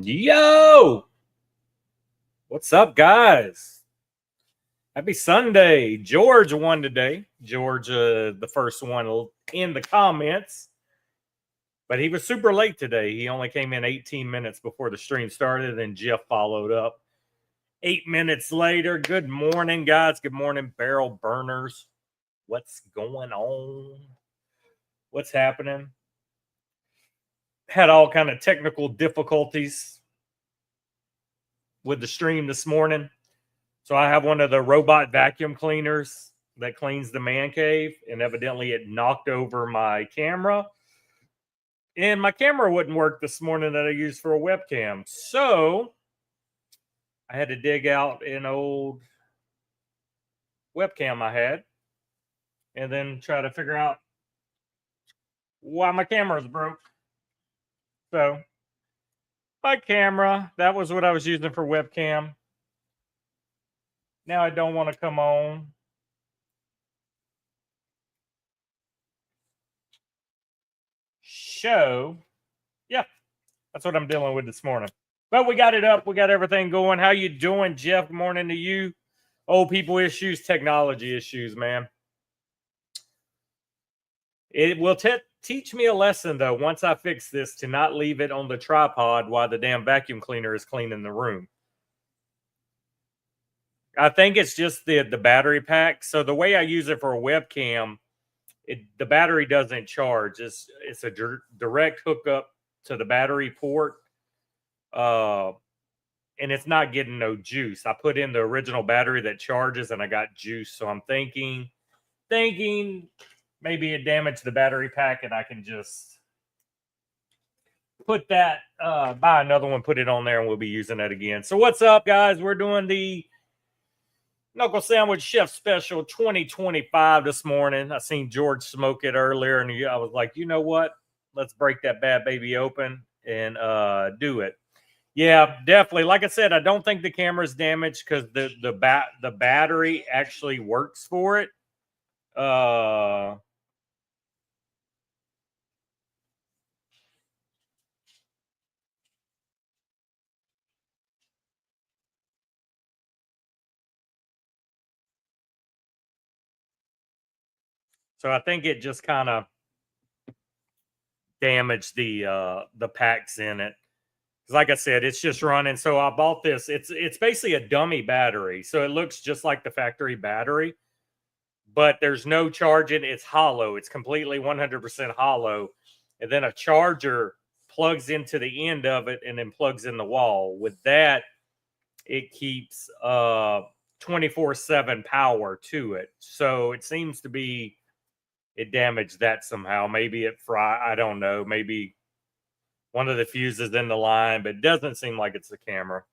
Yo, what's up, guys? Happy Sunday. George won today. George, the first one in the comments, but he was super late today. He only came in 18 minutes before the stream started, and Jeff followed up 8 minutes later. Good morning, guys. Good morning, barrel burners. What's going on? What's happening? Had all kind of technical difficulties with the stream this morning. So I have one of the robot vacuum cleaners that cleans the man cave, and evidently it knocked over my camera. And my camera wouldn't work this morning that I used for a webcam. So I had to dig out an old webcam I had and then try to figure out why my camera's broke. So my camera, that was what I was using for webcam. Now I don't want to come on. Show. Yeah, that's what I'm dealing with this morning. But we got it up. We got everything going. How you doing, Jeff? Good morning to you. Old people issues, technology issues, man. It will teach me a lesson, though, once I fix this, to not leave it on the tripod while the damn vacuum cleaner is cleaning the room. I think it's just the battery pack. So the way I use it for a webcam, the battery doesn't charge. It's a direct hookup to the battery port. And it's not getting no juice. I put in the original battery that charges and I got juice. So I'm thinking maybe it damaged the battery pack and I can just put that, buy another one, put it on there, and we'll be using that again. So what's up, guys? We're doing the Knuckle Sandwich Chef Special 2025 this morning. I seen George smoke it earlier, and I was like, you know what? Let's break that bad baby open and do it. Yeah, definitely. Like I said, I don't think the camera's damaged because the battery actually works for it. So I think it just kind of damaged the packs in it. Like I said, it's just running. So I bought this. It's basically a dummy battery. So it looks just like the factory battery, but there's no charging. It's hollow. It's completely 100% hollow. And then a charger plugs into the end of it and then plugs in the wall. With that, it keeps 24/7 power to it. So it seems to be it damaged that somehow. Maybe it fried. I don't know. Maybe one of the fuses in the line, but it doesn't seem like it's the camera.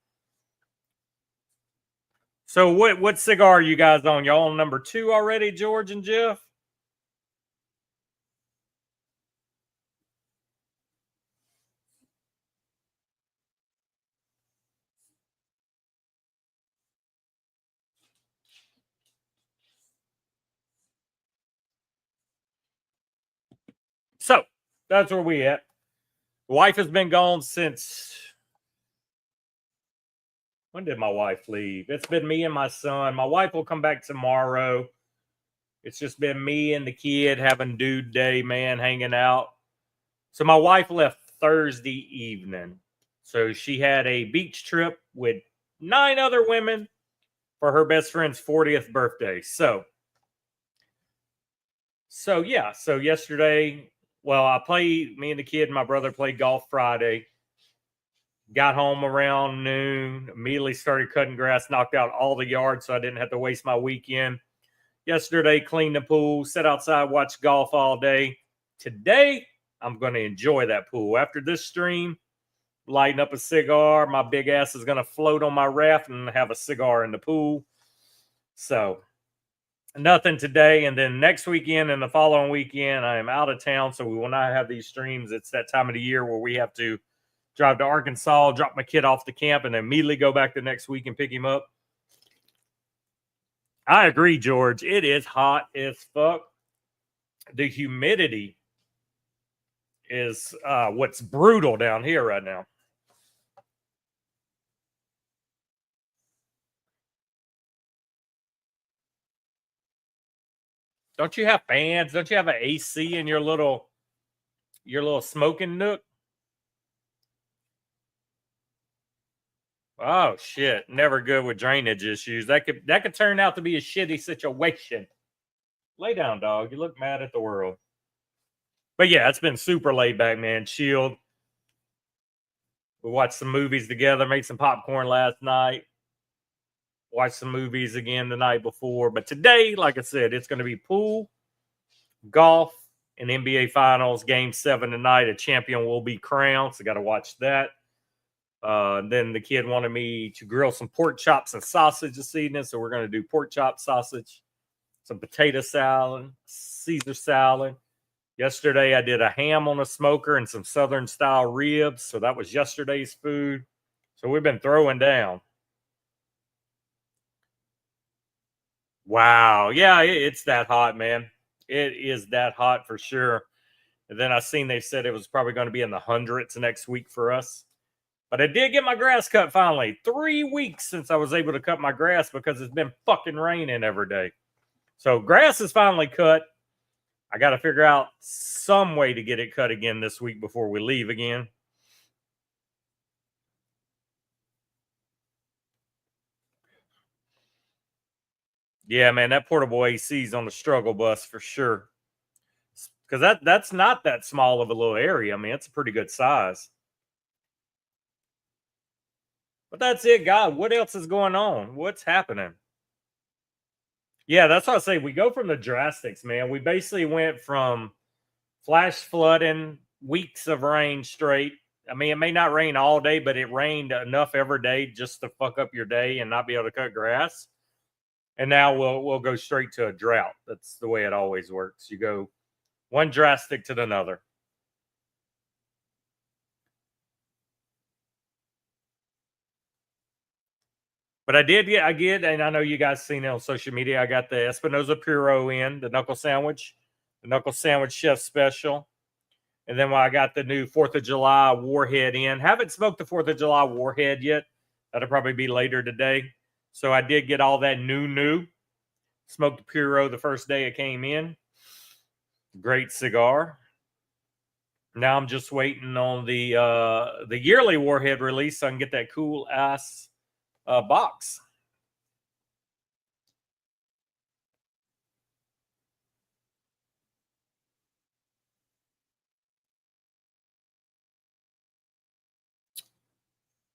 So what cigar are you guys on? Y'all on number 2 already, George and Jeff? So that's where we at. Wife has been gone since, when did my wife leave? It's been me and my son. My wife will come back tomorrow. It's just been me and the kid having dude day, man, hanging out. So my wife left Thursday evening. So she had a beach trip with 9 other women for her best friend's 40th birthday. So yeah. So yesterday, well, me and the kid and my brother played golf Friday. Got home around noon, immediately started cutting grass, knocked out all the yards so I didn't have to waste my weekend. Yesterday, cleaned the pool, sat outside, watched golf all day. Today, I'm going to enjoy that pool. After this stream, lighting up a cigar. My big ass is going to float on my raft and have a cigar in the pool. So, nothing today. And then next weekend and the following weekend, I am out of town, so we will not have these streams. It's that time of the year where we have to drive to Arkansas, drop my kid off to camp, and then immediately go back the next week and pick him up. I agree, George. It is hot as fuck. The humidity is what's brutal down here right now. Don't you have fans? Don't you have an AC in your little smoking nook? Oh shit! Never good with drainage issues. That could turn out to be a shitty situation. Lay down, dog. You look mad at the world. But yeah, it's been super laid back, man. Chilled. We watched some movies together. Made some popcorn last night. Watched some movies again the night before. But today, like I said, it's going to be pool, golf, and NBA Finals. Game 7 tonight. A champion will be crowned. So got to watch that. Then the kid wanted me to grill some pork chops and sausage this evening. So we're going to do pork chop sausage, some potato salad, Caesar salad. Yesterday, I did a ham on a smoker and some Southern style ribs. So that was yesterday's food. So we've been throwing down. Wow. Yeah, it's that hot, man. It is that hot for sure. And then I seen they said it was probably going to be in the hundreds next week for us. But I did get my grass cut finally. 3 weeks since I was able to cut my grass because it's been fucking raining every day. So grass is finally cut. I got to figure out some way to get it cut again this week before we leave again. Yeah, man, that portable AC is on the struggle bus for sure. Because that's not that small of a little area. I mean, it's a pretty good size. But that's it, God. What else is going on? What's happening? Yeah, that's what I say. We go from the drastics, man. We basically went from flash flooding, weeks of rain straight. I mean, it may not rain all day, but it rained enough every day just to fuck up your day and not be able to cut grass. And now we'll go straight to a drought. That's the way it always works. You go one drastic to another. But I did get, and I know you guys seen it on social media. I got the Espinosa Puro in, the knuckle sandwich chef special. And then when I got the new 4th of July Warhead in, haven't smoked the 4th of July Warhead yet. That'll probably be later today. So I did get all that new. Smoked the Puro the first day it came in. Great cigar. Now I'm just waiting on the yearly Warhead release so I can get that cool ass box.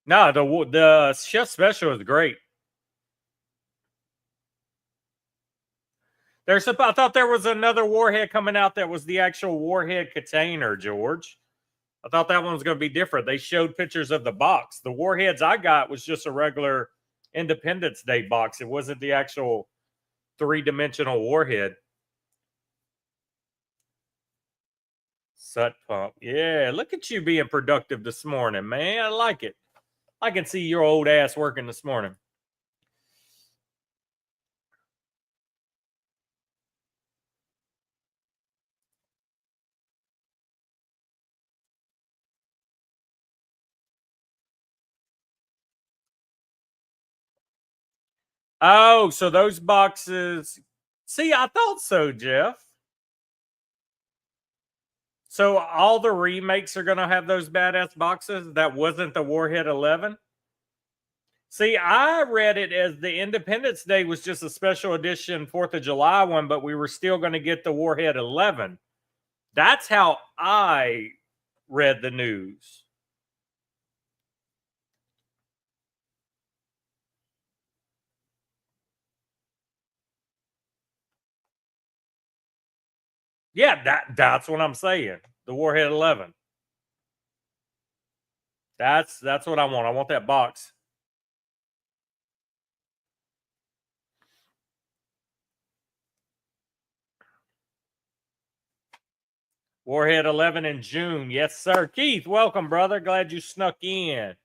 No, the chef special is great. I thought there was another Warhead coming out that was the actual Warhead container, George. I thought that one was going to be different. They showed pictures of the box. The Warheads I got was just a regular Independence Day box. It wasn't the actual 3-dimensional Warhead. Sut pump. Yeah, look at you being productive this morning, man. I like it. I can see your old ass working this morning. Oh, so those boxes. See, I thought so, Jeff. So all the remakes are going to have those badass boxes. That wasn't the Warhead 11. See, I read it as the Independence Day was just a special edition 4th of July one, but we were still going to get the Warhead 11. That's how I read the news. Yeah, that's what I'm saying. The Warhead 11. That's what I want. I want that box. Warhead 11 in June. Yes, sir. Keith, welcome, brother. Glad you snuck in.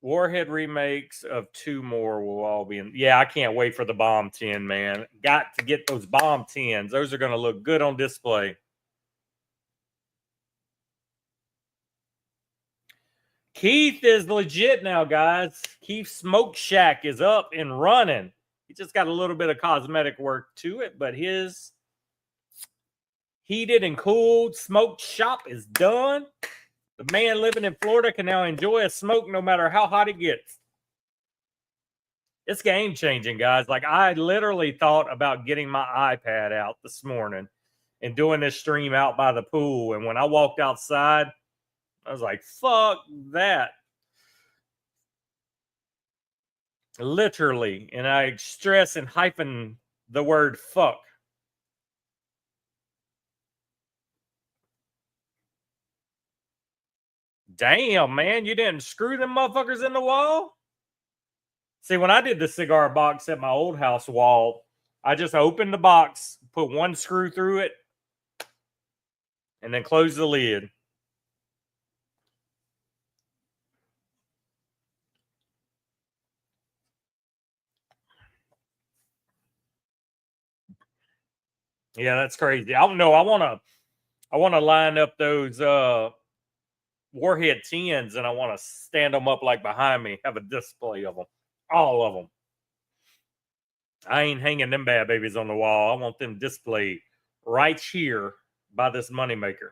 Warhead remakes of 2 more will all be in. Yeah, I can't wait for the Bomb 10, man. Got to get those Bomb 10s. Those are going to look good on display. Keith is legit now, guys. Keith Smoke Shack is up and running. He just got a little bit of cosmetic work to it, but his heated and cooled smoke shop is done. The man living in Florida can now enjoy a smoke no matter how hot it gets. It's game changing, guys. Like, I literally thought about getting my iPad out this morning and doing this stream out by the pool. And when I walked outside, I was like, fuck that. Literally. And I stress and hyphen the word fuck. Damn, man. You didn't screw them motherfuckers in the wall? See, when I did the cigar box at my old house wall, I just opened the box, put one screw through it, and then closed the lid. Yeah, that's crazy. I don't know. I want to line up those Warhead 10s and I want to stand them up like behind me, have a display of them. All of them. I ain't hanging them bad babies on the wall. I want them displayed right here by this moneymaker.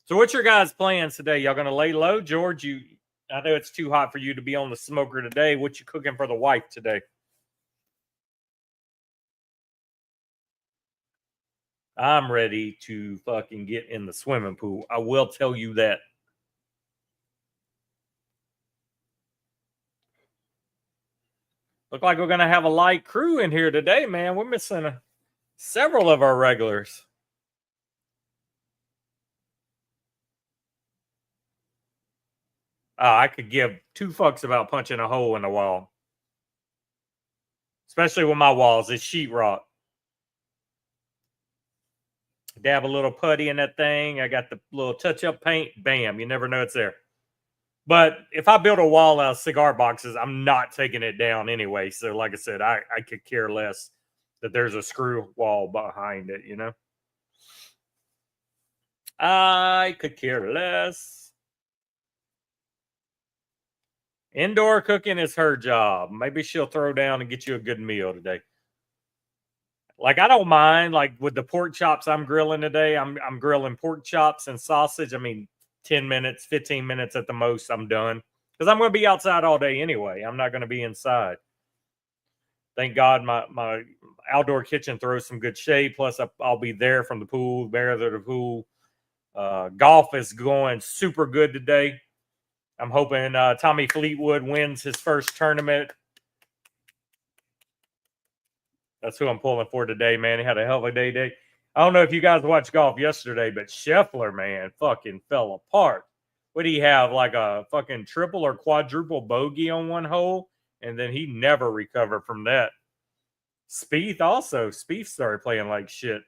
So what's your guys' plans today? Y'all gonna lay low? George, I know it's too hot for you to be on the smoker today. What you cooking for the wife today? I'm ready to fucking get in the swimming pool. I will tell you that. Look like we're gonna have a light crew in here today, man. We're missing several of our regulars. I could give two fucks about punching a hole in the wall. Especially with my walls, it's sheetrock. Dab a little putty in that thing. I got the little touch-up paint. Bam, you never know it's there. But if I build a wall out of cigar boxes, I'm not taking it down anyway. So like I said, I could care less that there's a screw wall behind it, you know? I could care less. Indoor cooking is her job. Maybe she'll throw down and get you a good meal today. Like, I don't mind, like with the pork chops I'm grilling today, I'm grilling pork chops and sausage. I mean, 10 minutes, 15 minutes at the most, I'm done. Because I'm going to be outside all day anyway. I'm not going to be inside. Thank God my outdoor kitchen throws some good shade. Plus, I'll be there from the pool, there to the pool. Golf is going super good today. I'm hoping Tommy Fleetwood wins his first tournament. That's who I'm pulling for today, man. He had a hell of a day. I don't know if you guys watched golf yesterday, but Scheffler, man, fucking fell apart. What do he have? Like a fucking triple or quadruple bogey on one hole? And then he never recovered from that. Spieth also. Spieth started playing like shit.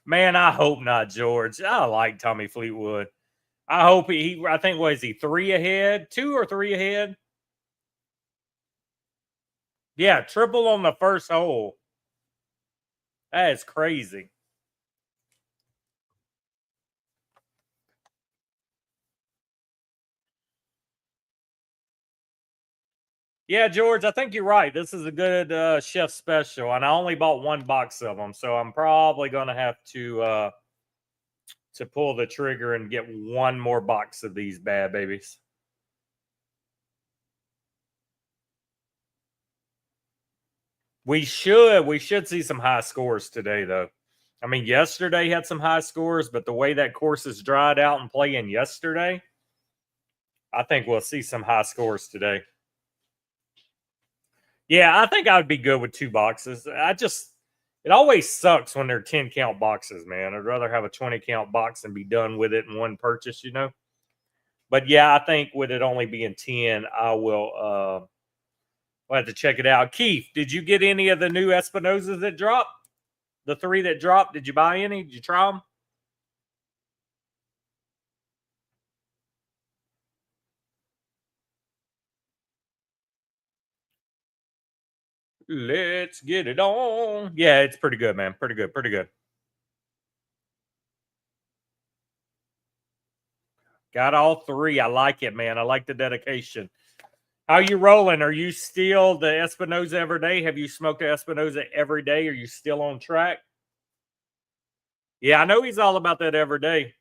Man, I hope not, George. I like Tommy Fleetwood. I hope I think, what is he, 3 ahead? 2 or 3 ahead? Yeah, triple on the first hole. That is crazy. Yeah, George, I think you're right. This is a good chef special, and I only bought one box of them, so I'm probably going to have to pull the trigger and get one more box of these bad babies. We should see some high scores today, though. I mean, yesterday had some high scores, but the way that course is dried out and playing yesterday, I think we'll see some high scores today. Yeah, I think I would be good with 2 boxes. It always sucks when they're 10 count boxes, man. I'd rather have a 20 count box and be done with it in one purchase, you know? But yeah, I think with it only being 10, I'll have to check it out. Keith, did you get any of the new Espinosas that dropped? The 3 that dropped, did you buy any? Did you try them? Let's get it on. Yeah, it's pretty good, man. Pretty good. Got all three. I like it, man. I like the dedication. How you rolling? Are you still the Espinosa every day? Have you smoked the Espinosa every day? Are you still on track? Yeah, I know he's all about that every day.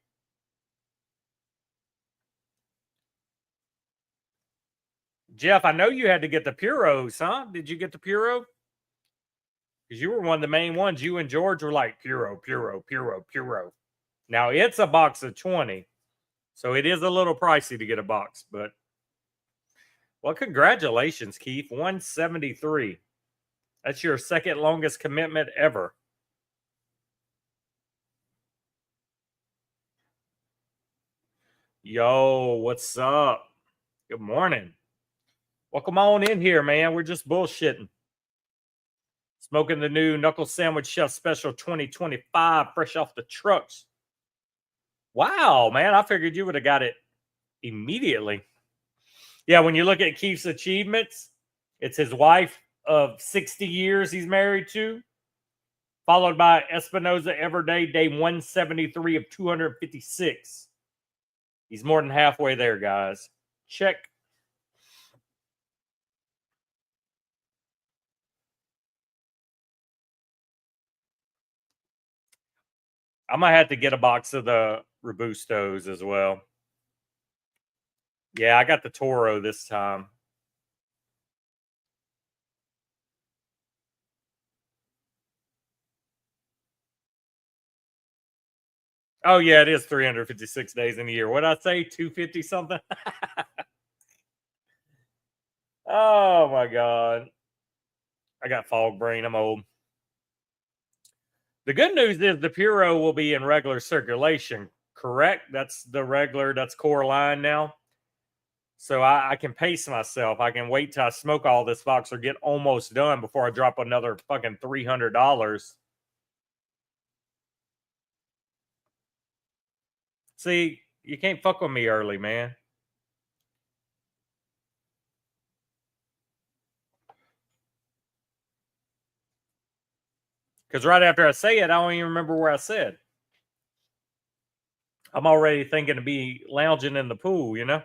Jeff, I know you had to get the Puros, huh? Did you get the Puro? Because you were one of the main ones. You and George were like, Puro, Puro, Puro, Puro. Now, it's a box of 20. So it is a little pricey to get a box. But, well, congratulations, Keith. 173. That's your second longest commitment ever. Yo, what's up? Good morning. Welcome on in here, man. We're just bullshitting. Smoking the new Knuckle Sandwich Chef Special 2025, fresh off the trucks. Wow, man. I figured you would have got it immediately. Yeah, when you look at Keith's achievements, it's his wife of 60 years he's married to, followed by Espinosa Everyday, day 173 of 256. He's more than halfway there, guys. Check. I might have to get a box of the Robustos as well. Yeah, I got the Toro this time. Oh, yeah, it is 356 days in a year. What did I say? 250 something? Oh, my God. I got fog brain. I'm old. The good news is the Puro will be in regular circulation, correct? That's the regular, that's core line now. So I can pace myself. I can wait till I smoke all this box or get almost done before I drop another fucking $300. See, you can't fuck with me early, man. Because right after I say it, I don't even remember where I said. I'm already thinking to be lounging in the pool, you know?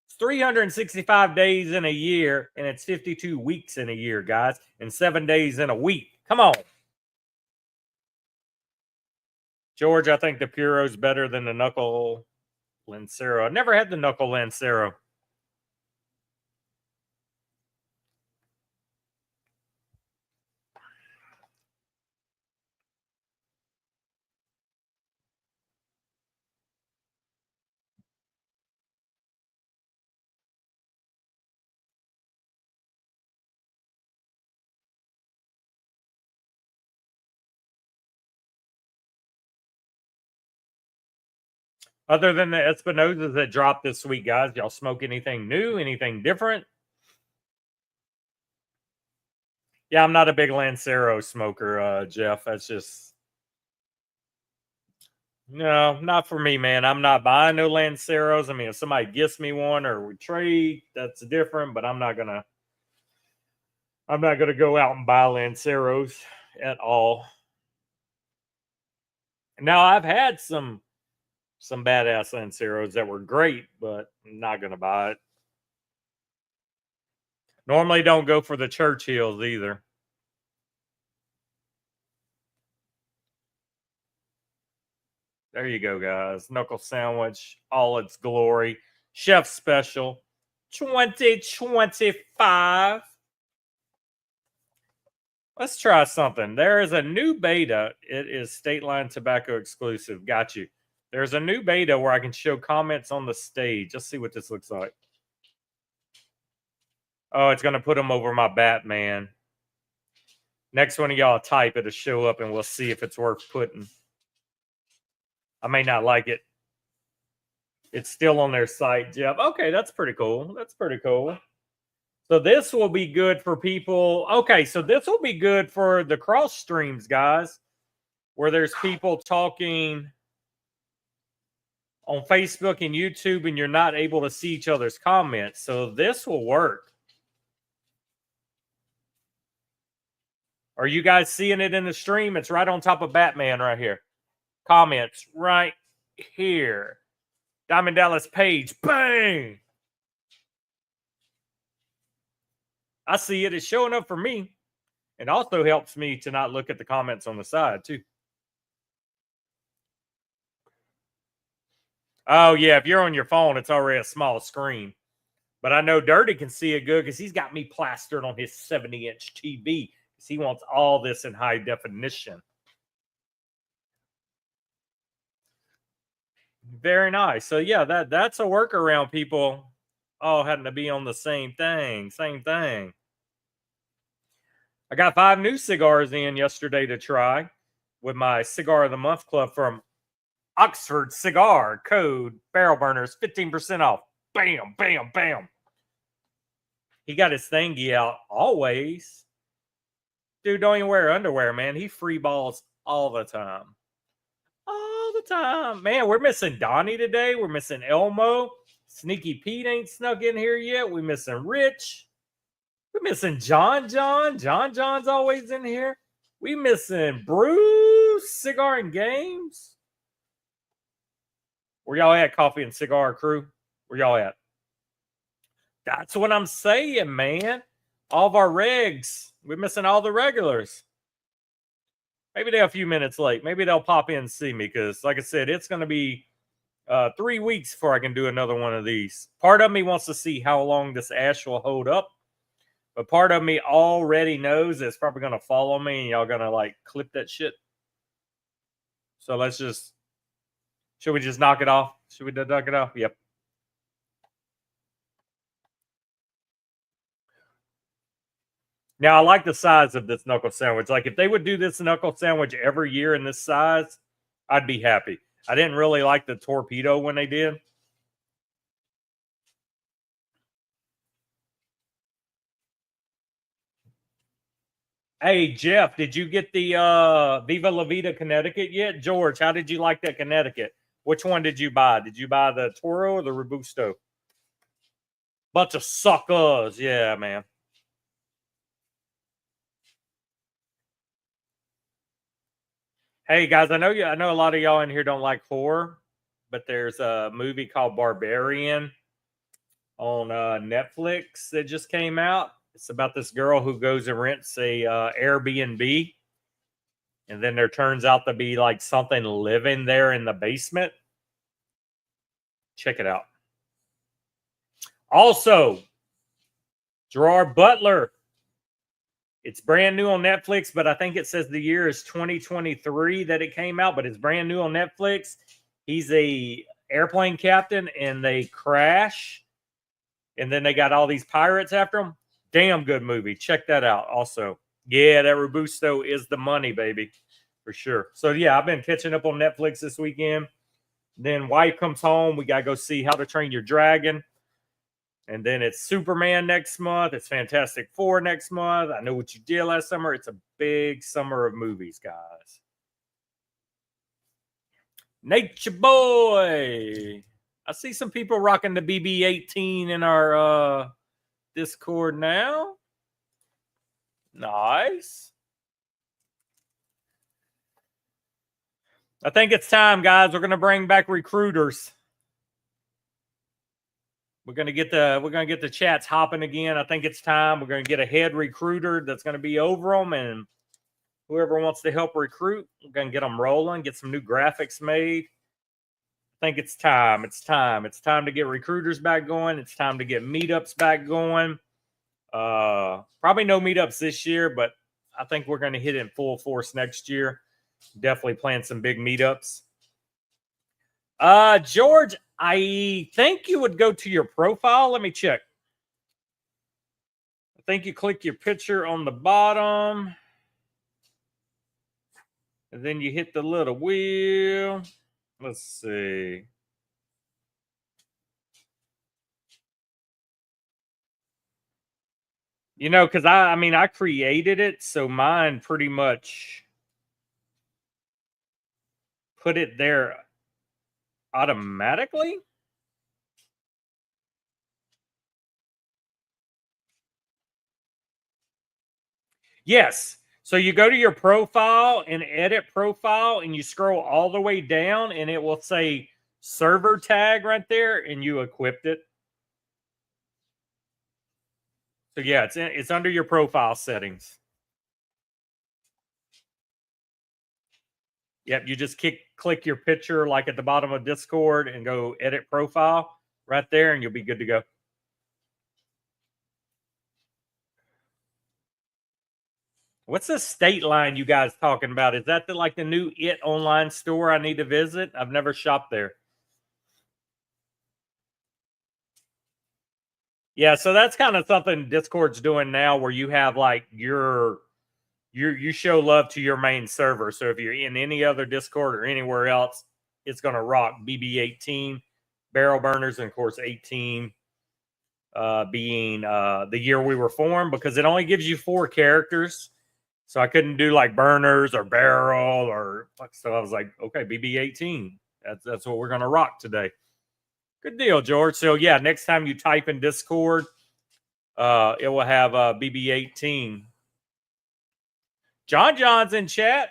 It's 365 days in a year, and it's 52 weeks in a year, guys, and 7 days in a week. Come on. George, I think the Puro's better than the Knuckle Lancero. I never had the Knuckle Lancero. Other than the Espinosas that dropped this week, guys, y'all smoke anything new, anything different? Yeah, I'm not a big Lancero smoker, Jeff. That's just no, not for me, man. I'm not buying no Lanceros. I mean, if somebody gets me one or we trade, that's different. But I'm not gonna go out and buy Lanceros at all. Now I've had some badass Lanceros that were great, but I'm not gonna buy it. Normally, don't go for the Churchills either. There you go, guys. Knuckle sandwich, all its glory. Chef special 2025. Let's try something. There is a new beta. It is State Line Tobacco exclusive. Got you. There's a new beta where I can show comments on the stage. Let's see what this looks like. Oh, it's going to put them over my Batman. Next one of y'all type it to show up and we'll see if it's worth putting. I may not like it. It's still on their site, Jeff. Okay, that's pretty cool. That's pretty cool. So this will be good for people. Okay, so this will be good for the cross streams, guys, where there's people talking on Facebook and YouTube, and you're not able to see each other's comments. So this will work. Are you guys seeing it in the stream? It's right on top of Batman right here. Comments right here. Diamond Dallas Page. Bang! I see it. It's showing up for me. It also helps me to not look at the comments on the side, too. Oh, yeah. If you're on your phone, it's already a small screen. But I know Dirty can see it good because he's got me plastered on his 70-inch TV. Because he wants all this in high definition. Very nice. So, yeah, that's a workaround, people. All having to be on the same thing. Same thing. I got 5 new cigars in yesterday to try with my Cigar of the Month Club from Oxford Cigar. Code Barrel Burners, 15% off. Bam, bam, bam. He got his thingy out always. Dude, don't even wear underwear, man. He free balls all the time. All the time. Man, we're missing Donnie today. We're missing Elmo. Sneaky Pete ain't snuck in here yet. We're missing Rich. We're missing John. John's always in here. We missing Bruce, Cigar and Games. Where y'all at, Coffee and Cigar Crew? Where y'all at? That's what I'm saying, man. All of our regs. We're missing all the regulars. Maybe they're a few minutes late. Maybe they'll pop in and see me because, like I said, it's going to be 3 weeks before I can do another one of these. Part of me wants to see how long this ash will hold up. But part of me already knows it's probably going to follow me and y'all going to like clip that shit. So let's just, should we just knock it off? Should we knock it off? Yep. Now, I like the size of this knuckle sandwich. Like, if they would do this knuckle sandwich every year in this size, I'd be happy. I didn't really like the torpedo when they did. Hey, Jeff, did you get the Viva La Vida Connecticut yet? George, how did you like that Connecticut? Which one did you buy? Did you buy the Toro or the Robusto? Bunch of suckers. Yeah, man. Hey, guys, I know a lot of y'all in here don't like horror, but there's a movie called Barbarian on Netflix that just came out. It's about this girl who goes and rents a Airbnb, and then there turns out to be like something living there in the basement. Check it out. Also, Gerard Butler. It's brand new on Netflix, but I think it says the year is 2023 that it came out, but it's brand new on Netflix. He's a airplane captain, and they crash, and then they got all these pirates after him. Damn good movie. Check that out also. Yeah, that Robusto is the money, baby, for sure. So, yeah, I've been catching up on Netflix this weekend. Then wife comes home. We got to go see How to Train Your Dragon. And then it's Superman next month. It's Fantastic Four next month. I Know What You Did Last Summer. It's a big summer of movies, guys. Nature Boy. I see some people rocking the BB-18 in our Discord now. Nice. I think it's time, guys. We're going to bring back recruiters. We're gonna get the chats hopping again. I think it's time. We're gonna get a head recruiter that's gonna be over them, and whoever wants to help recruit, we're gonna get them rolling. Get some new graphics made. I think it's time. It's time. It's time to get recruiters back going. It's time to get meetups back going. Probably no meetups this year, but I think we're gonna hit it in full force next year. Definitely plan some big meetups. George, I think you would go to your profile. Let me check. I think you click your picture on the bottom. And then you hit the little wheel. Let's see. You know, because I created it, so mine pretty much put it there automatically? Yes. So you go to your profile and edit profile, and you scroll all the way down, and it will say server tag right there, and you equipped it. So yeah, it's under your profile settings. Yep, you just click your picture like at the bottom of Discord and go edit profile right there, and you'll be good to go. What's this state line you guys talking about? Is that like the new It online store I need to visit? I've never shopped there. Yeah, so that's kind of something Discord's doing now, where you have like you show love to your main server. So if you're in any other Discord or anywhere else, it's gonna rock. BB18, barrel burners, and of course 18 being the year we were formed, because it only gives you 4 characters. So I couldn't do like burners or barrel or so I was like, okay, BB18. That's what we're gonna rock today. Good deal, George. So yeah, next time you type in Discord, it will have BB18. John's in chat.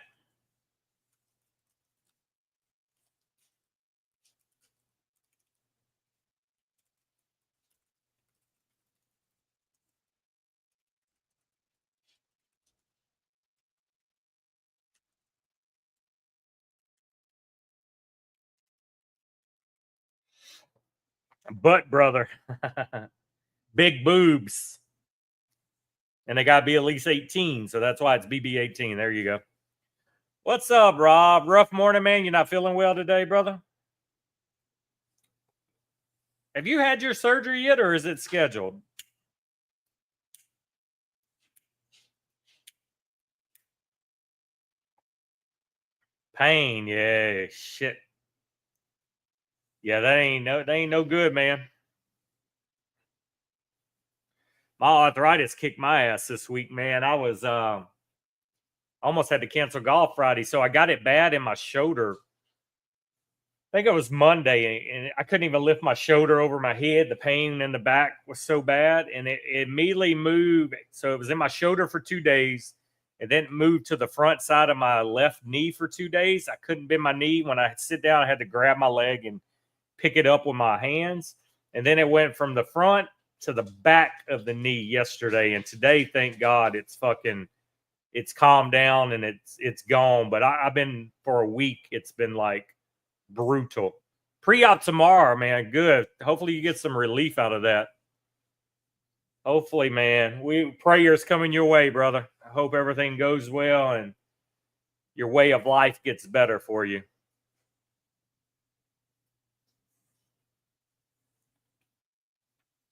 Butt brother. Big boobs. And they gotta be at least 18. So that's why it's BB18. There you go. What's up, Rob? Rough morning, man. You're not feeling well today, brother? Have you had your surgery yet, or is it scheduled? Pain, yeah, shit. Yeah, that ain't no good, man. My arthritis kicked my ass this week, man. I was almost had to cancel golf Friday, so I got it bad in my shoulder. I think it was Monday, and I couldn't even lift my shoulder over my head. The pain in the back was so bad, and it immediately moved. So it was in my shoulder for 2 days. It then moved to the front side of my left knee for 2 days. I couldn't bend my knee. When I sit down, I had to grab my leg and pick it up with my hands. And then it went from the front to the back of the knee yesterday. And today, thank God, it's calmed down and it's gone. But I've been for a week. It's been like brutal. Pre-op tomorrow, man. Good. Hopefully you get some relief out of that. Hopefully, man. Prayers coming your way, brother. I hope everything goes well and your way of life gets better for you.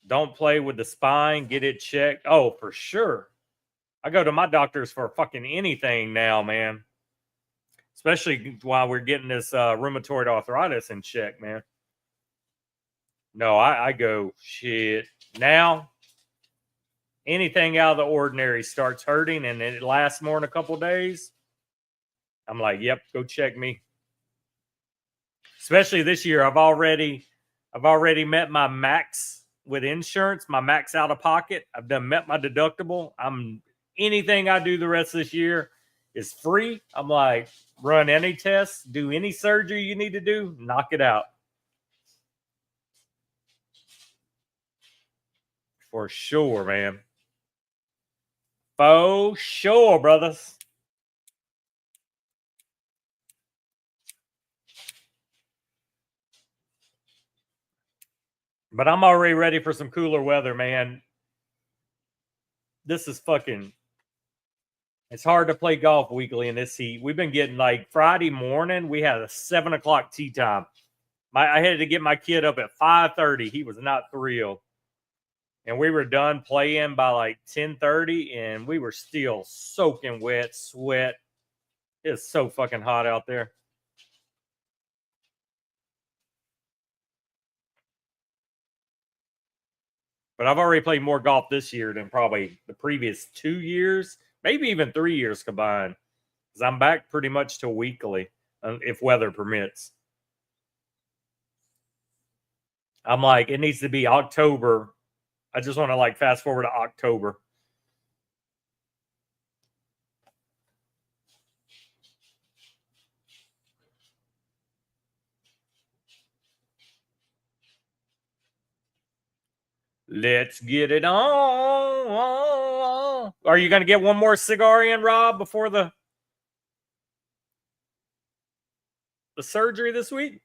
Don't play with the spine. Get it checked. Oh, for sure. I go to my doctors for fucking anything now, man. Especially while we're getting this rheumatoid arthritis in check, man. No, I go shit now. Anything out of the ordinary starts hurting, and it lasts more than a couple days. I'm like, yep, go check me. Especially this year, I've already met my max with insurance, my max out of pocket. I've met my deductible. Anything I do the rest of this year is free. I'm like, run any tests, do any surgery you need to do, knock it out. For sure, man. For sure, brothers. But I'm already ready for some cooler weather, man. This is fucking. It's hard to play golf weekly in this heat. We've been getting like Friday morning. We had a 7:00 tee time. I had to get my kid up at 5:30. He was not thrilled, and we were done playing by like 10:30, and we were still soaking wet, sweat. It's so fucking hot out there. But I've already played more golf this year than probably the previous 2 years, maybe even 3 years combined. Because I'm back pretty much to weekly, if weather permits. I'm like, it needs to be October. I just want to like fast forward to October. Let's get it on. Are you going to get one more cigar in, Rob, before the surgery this week?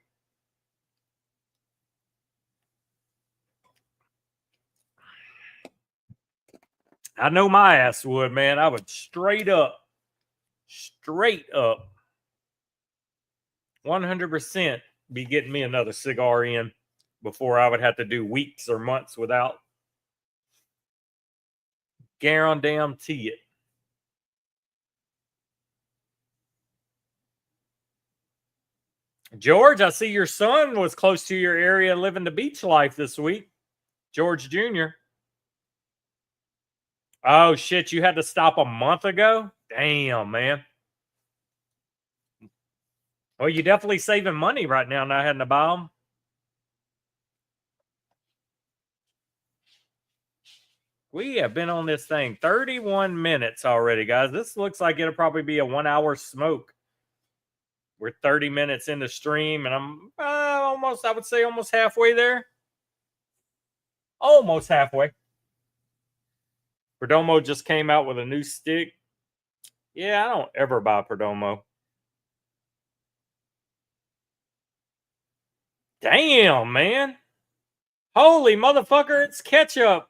I know my ass would, man. I would straight up 100% be getting me another cigar in before I would have to do weeks or months without. Guarantee it. George, I see your son was close to your area living the beach life this week. George Jr. Oh, shit. You had to stop a month ago? Damn, man. Well, you're definitely saving money right now, not having to buy them. We have been on this thing 31 minutes already, guys. This looks like it'll probably be a 1 hour smoke. We're 30 minutes in the stream, and I'm almost, I would say, almost halfway there. Almost halfway. Perdomo just came out with a new stick. Yeah, I don't ever buy Perdomo. Damn, man. Holy motherfucker, it's Ketchup.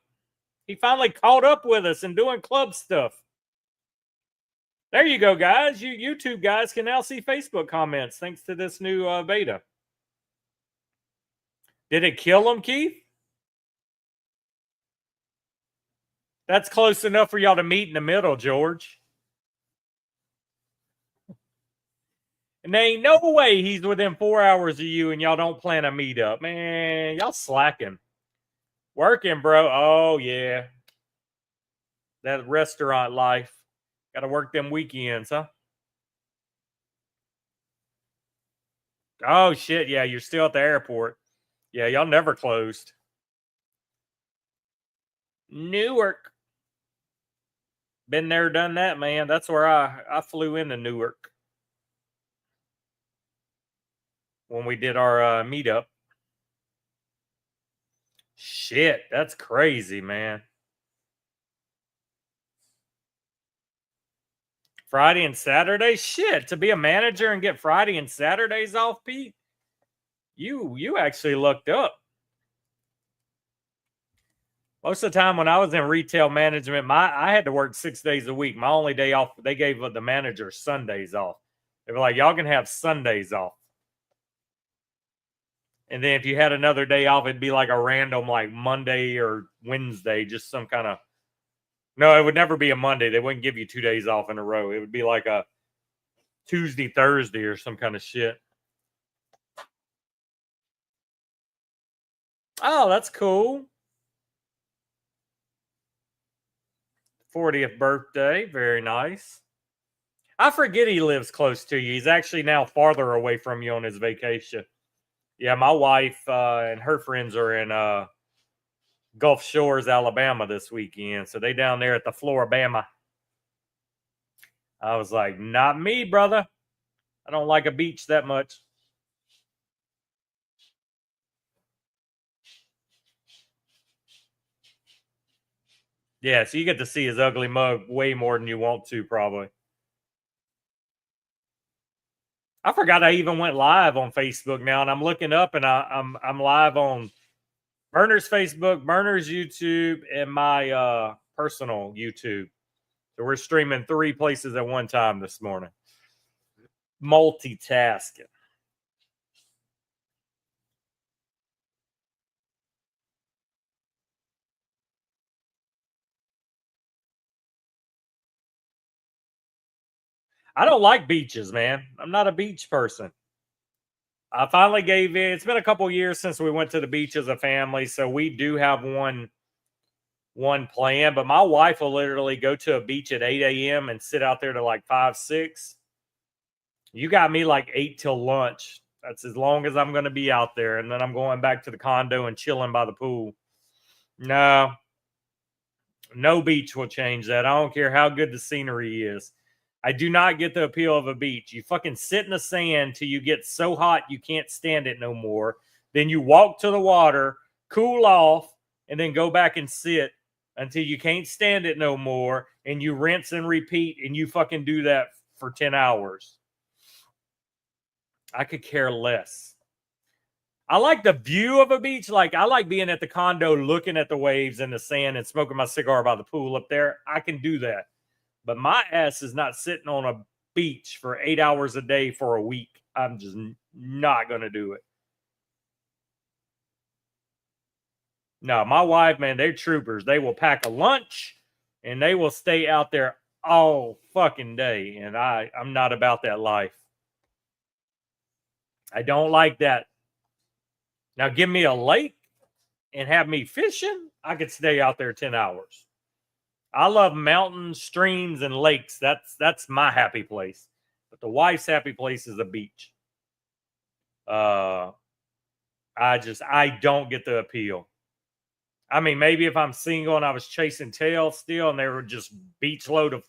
He finally caught up with us and doing club stuff. There you go, guys. You YouTube guys can now see Facebook comments thanks to this new beta. Did it kill him, Keith? That's close enough for y'all to meet in the middle, George. And there ain't no way he's within 4 hours of you and y'all don't plan a meetup. Man, y'all slacking. Working, bro. Oh, yeah. That restaurant life. Got to work them weekends, huh? Oh, shit. Yeah, you're still at the airport. Yeah, y'all never closed. Newark. Been there, done that, man. That's where I flew into Newark when we did our meetup. Shit, that's crazy, man. Friday and Saturday? Shit, to be a manager and get Friday and Saturdays off, Pete? You actually looked up. Most of the time when I was in retail management, I had to work 6 days a week. My only day off, they gave the manager Sundays off. They were like, y'all can have Sundays off. And then if you had another day off, it'd be like a random like Monday or Wednesday, just some kind of. No, it would never be a Monday. They wouldn't give you 2 days off in a row. It would be like a Tuesday, Thursday, or some kind of shit. Oh, that's cool. 40th birthday. Very nice. I forget he lives close to you. He's actually now farther away from you on his vacation. Yeah, my wife and her friends are in Gulf Shores, Alabama this weekend. So they down there at the Floribama. I was like, not me, brother. I don't like a beach that much. Yeah, so you get to see his ugly mug way more than you want to, probably. I forgot I even went live on Facebook now, and I'm looking up, and I'm live on Burner's Facebook, Burner's YouTube, and my personal YouTube. So we're streaming 3 places at one time this morning. Multitasking. I don't like beaches, man. I'm not a beach person. I finally gave in. It's been a couple years since we went to the beach as a family, so we do have one plan. But my wife will literally go to a beach at 8 a.m. and sit out there to like 5, 6. You got me like 8 till lunch. That's as long as I'm going to be out there. And then I'm going back to the condo and chilling by the pool. No, no beach will change that. I don't care how good the scenery is. I do not get the appeal of a beach. You fucking sit in the sand till you get so hot you can't stand it no more. Then you walk to the water, cool off, and then go back and sit until you can't stand it no more. And you rinse and repeat, and you fucking do that for 10 hours. I could care less. I like the view of a beach. Like, I like being at the condo looking at the waves and the sand and smoking my cigar by the pool up there. I can do that. But my ass is not sitting on a beach for 8 hours a day for a week. I'm just not going to do it. No, my wife, man, they're troopers. They will pack a lunch and they will stay out there all fucking day. And I'm not about that life. I don't like that. Now, give me a lake and have me fishing. I could stay out there 10 hours. I love mountains, streams, and lakes. That's my happy place. But the wife's happy place is a beach. I don't get the appeal. I mean, maybe if I'm single and I was chasing tails still and they were just beach load of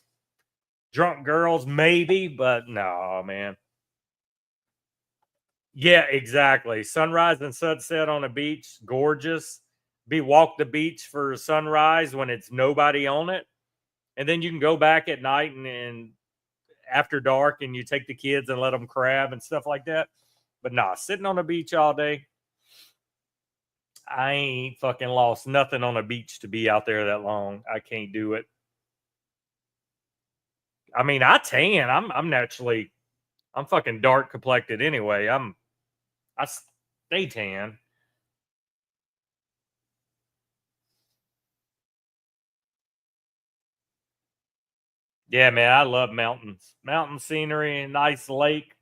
drunk girls, maybe, but no, man. Yeah, exactly. Sunrise and sunset on a beach, gorgeous. Walk the beach for sunrise when it's nobody on it. And then you can go back at night and after dark and you take the kids and let them crab and stuff like that. But nah, sitting on the beach all day, I ain't fucking lost nothing on a beach to be out there that long. I can't do it. I mean, I tan. I'm fucking dark complected anyway. I stay tan. Yeah, man, I love mountains. Mountain scenery, nice lake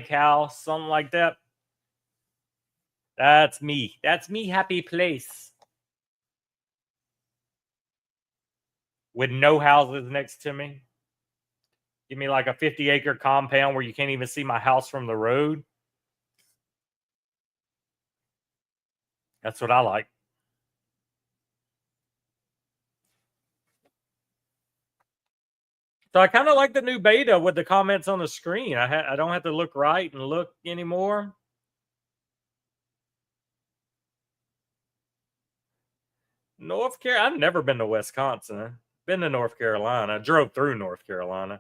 house, something like that. That's me. That's me happy place. With no houses next to me. Give me like a 50-acre compound where you can't even see my house from the road. That's what I like. So I kind of like the new beta with the comments on the screen. I don't have to look right and look anymore. North Carolina. I've never been to Wisconsin. Been to North Carolina. Drove through North Carolina.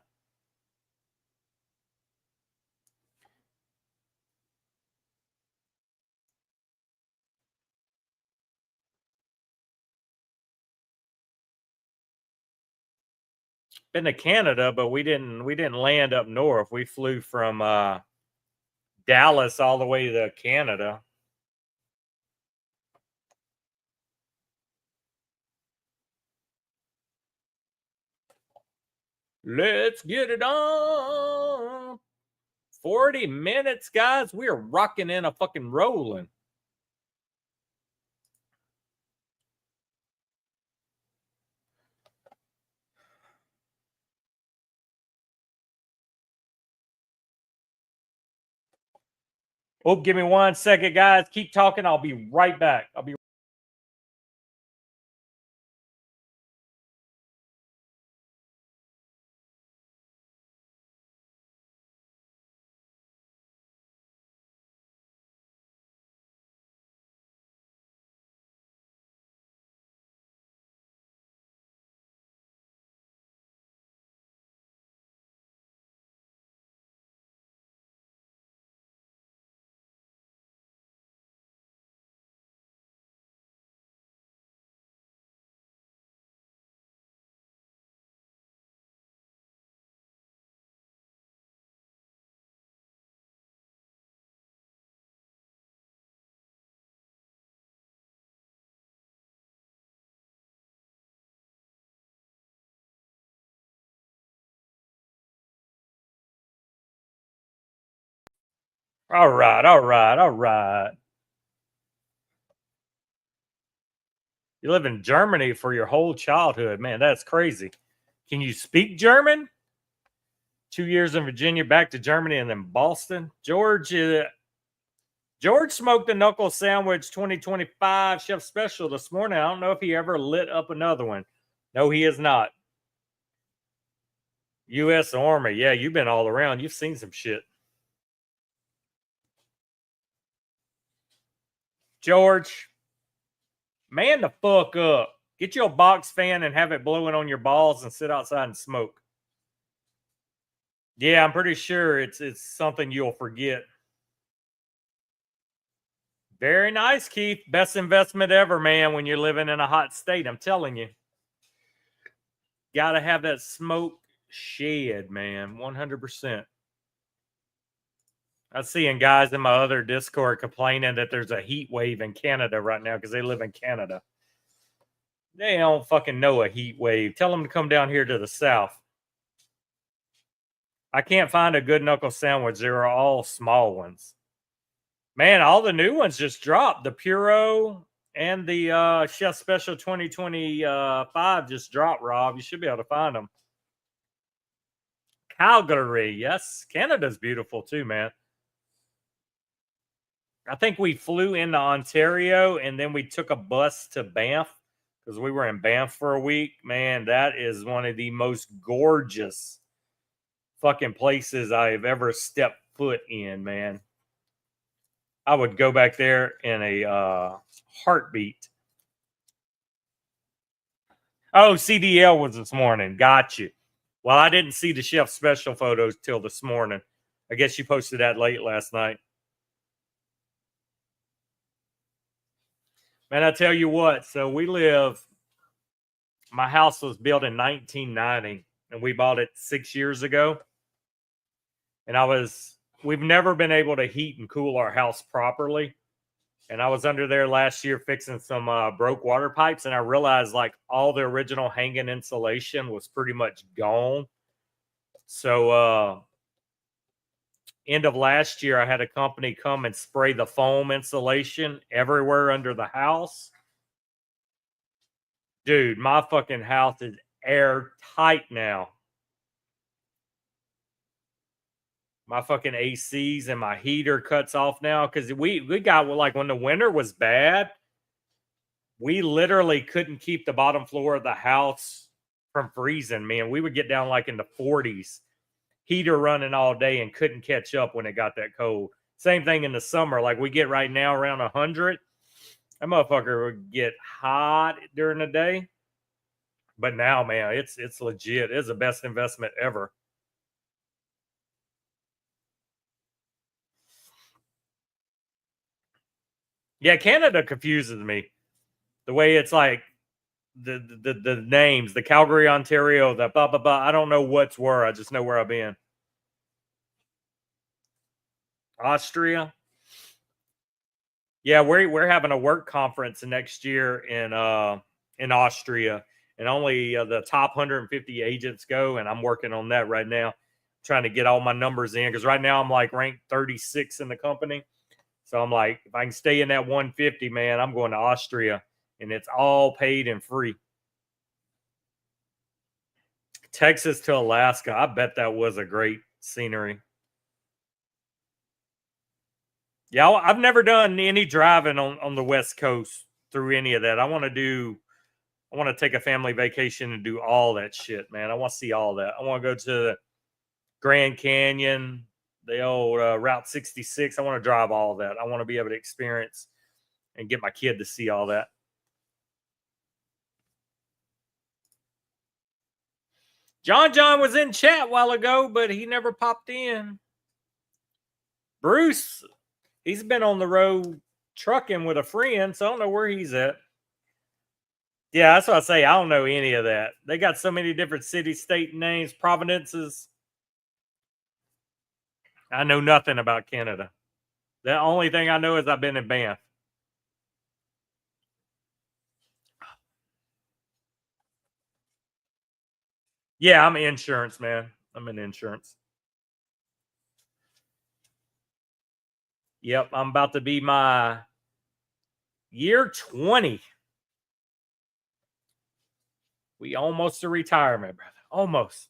Been to Canada, but we didn't land up north. We flew from Dallas all the way to Canada. Let's get it on. 40 minutes, guys. We're rocking in a fucking rolling. Oh, give me 1 second, guys. Keep talking. I'll be right back. All right. You live in Germany for your whole childhood. Man, that's crazy. Can you speak German? 2 years in Virginia, back to Germany, and then Boston. Georgia, George smoked a knuckle sandwich 2025 chef special this morning. I don't know if he ever lit up another one. No, he is not. U.S. Army. Yeah, you've been all around. You've seen some shit. George, man the fuck up. Get you a box fan and have it blowing on your balls and sit outside and smoke. Yeah, I'm pretty sure it's something you'll forget. Very nice, Keith. Best investment ever, man, when you're living in a hot state. I'm telling you. Gotta have that smoke shed, man. 100%. I'm seeing guys in my other Discord complaining that there's a heat wave in Canada right now because they live in Canada. They don't fucking know a heat wave. Tell them to come down here to the south. I can't find a good knuckle sandwich. They're all small ones. Man, all the new ones just dropped. The Puro and the Chef Special 2025 just dropped, Rob. You should be able to find them. Calgary. Yes, Canada's beautiful too, man. I think we flew into Ontario and then we took a bus to Banff because we were in Banff for a week. Man, that is one of the most gorgeous fucking places I've ever stepped foot in, man. I would go back there in a heartbeat. Oh, CDL was this morning. Got you. Well, I didn't see the chef special photos till this morning. I guess you posted that late last night. Man, I tell you what. So my house was built in 1990 and we bought it 6 years ago. And we've never been able to heat and cool our house properly. And I was under there last year fixing some broke water pipes. And I realized like all the original hanging insulation was pretty much gone. So end of last year, I had a company come and spray the foam insulation everywhere under the house. Dude, my fucking house is airtight now. My fucking ACs and my heater cuts off now because we got like when the winter was bad, we literally couldn't keep the bottom floor of the house from freezing, man. We would get down like in the 40s. Heater running all day and couldn't catch up when it got that cold. Same thing in the summer. Like we get right now around 100. That motherfucker would get hot during the day. But now, man, it's legit. It's the best investment ever. Yeah, Canada confuses me. The way it's like the names, the Calgary, Ontario, the blah blah blah. I don't know what's where. I just know where I've been. Austria. Yeah, we're having a work conference next year in Austria, and only the top 150 agents go. And I'm working on that right now, trying to get all my numbers in because right now I'm like ranked 36 in the company. So I'm like, if I can stay in that 150, man, I'm going to Austria, and it's all paid and free. Texas to Alaska. I bet that was a great scenery. Yeah, I've never done any driving on the West Coast through any of that. I want to take a family vacation and do all that shit, man. I want to see all that. I want to go to the Grand Canyon, the old Route 66. I want to drive all that. I want to be able to experience and get my kid to see all that. John was in chat a while ago, but he never popped in. Bruce, he's been on the road trucking with a friend, so I don't know where he's at. Yeah, that's what I say. I don't know any of that. They got so many different city, state names, provinces. I know nothing about Canada. The only thing I know is I've been in Banff. Yeah, I'm insurance, man. I'm in insurance. Yep, I'm about to be my year 20. We almost to retirement, brother. Almost.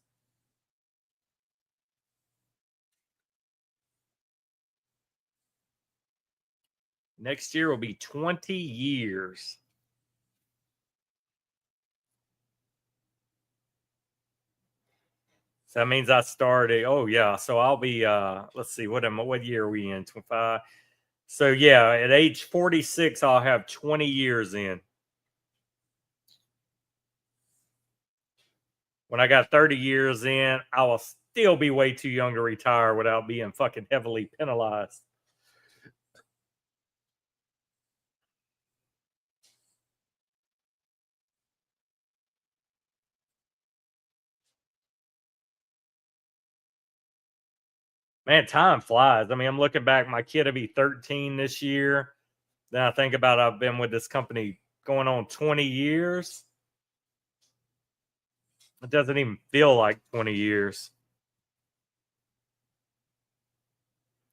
Next year will be 20 years. So that means I started. Oh yeah. So I'll be let's see, what year are we in? 25. So yeah, at age 46, I'll have 20 years in. When I got 30 years in, I will still be way too young to retire without being fucking heavily penalized. Man, time flies. I mean, I'm looking back, my kid will be 13 this year. Then I think about I've been with this company going on 20 years. It doesn't even feel like 20 years.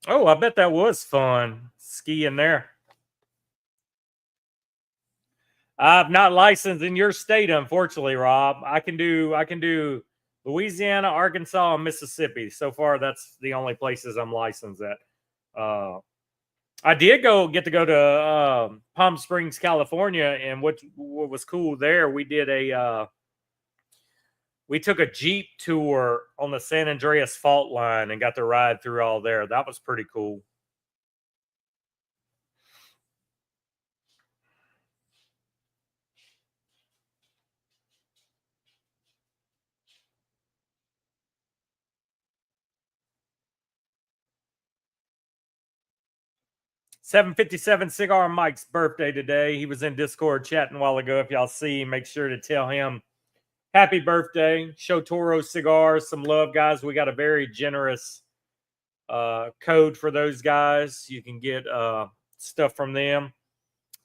Oh, I bet that was fun skiing there. I'm not licensed in your state, unfortunately, Rob. I can do Louisiana, Arkansas, and Mississippi. So far, that's the only places I'm licensed at. Uh, I did get to go to Palm Springs, California, and what was cool there, we took a Jeep tour on the San Andreas fault line and got to ride through all there. That was pretty cool. 757 Cigar Mike's birthday today. He was in Discord chatting a while ago. If y'all see him, make sure to tell him happy birthday. Show Toro Cigars some love, guys. We got a very generous code for those guys. You can get stuff from them.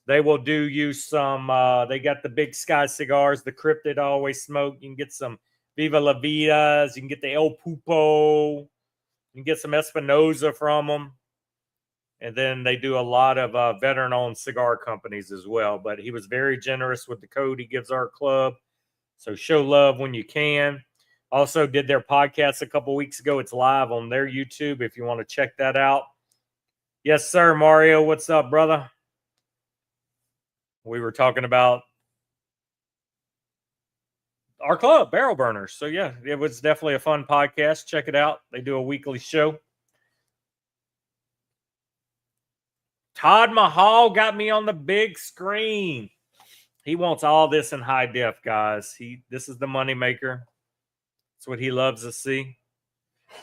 They will do you some. They got the Big Sky cigars, the Cryptid I always smoke. You can get some Viva La Vidas. You can get the El Pupo. You can get some Espinosa from them. And then they do a lot of veteran-owned cigar companies as well. But he was very generous with the code he gives our club. So show love when you can. Also did their podcast a couple weeks ago. It's live on their YouTube if you want to check that out. Yes, sir, Mario. What's up, brother? We were talking about our club, Barrel Burners. So yeah, it was definitely a fun podcast. Check it out. They do a weekly show. Todd Mahal got me on the big screen. He wants all this in high def, guys. This is the moneymaker. That's what he loves to see.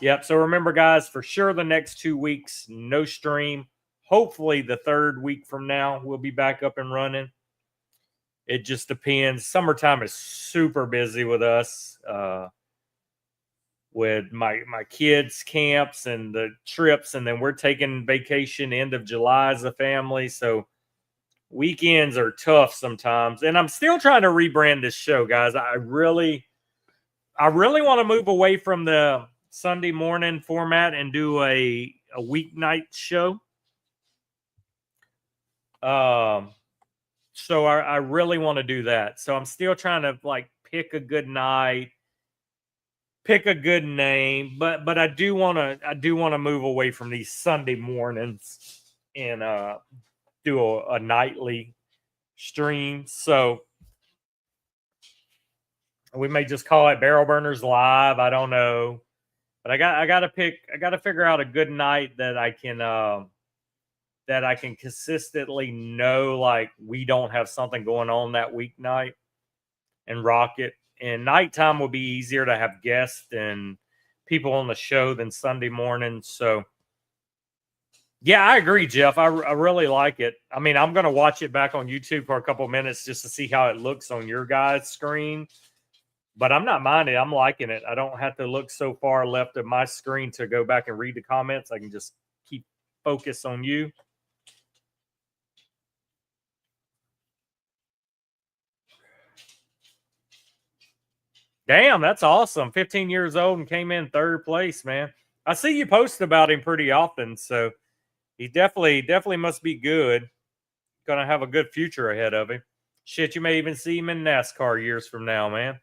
Yep. So remember, guys, for sure the next 2 weeks, no stream. Hopefully the third week from now, we'll be back up and running. It just depends. Summertime is super busy with us. With my kids' camps and the trips, and then we're taking vacation end of July as a family. So weekends are tough sometimes. And I'm still trying to rebrand this show, guys. I really want to move away from the Sunday morning format and do a weeknight show. So I really want to do that. So I'm still trying to like pick a good night, pick a good name, but I do want to move away from these Sunday mornings and do a nightly stream. So we may just call it Barrel Burners Live. I don't know, but I got to figure out a good night that I can consistently know like we don't have something going on that weeknight and rock it. And nighttime will be easier to have guests and people on the show than Sunday morning. So yeah, I agree, Jeff. I really like it. I mean, I'm going to watch it back on YouTube for a couple minutes just to see how it looks on your guys' screen. But I'm not minding. I'm liking it. I don't have to look so far left of my screen to go back and read the comments. I can just keep focus on you. Damn, that's awesome. 15 years old and came in third place, man. I see you post about him pretty often, so he definitely must be good. Gonna have a good future ahead of him. Shit, you may even see him in NASCAR years from now, man.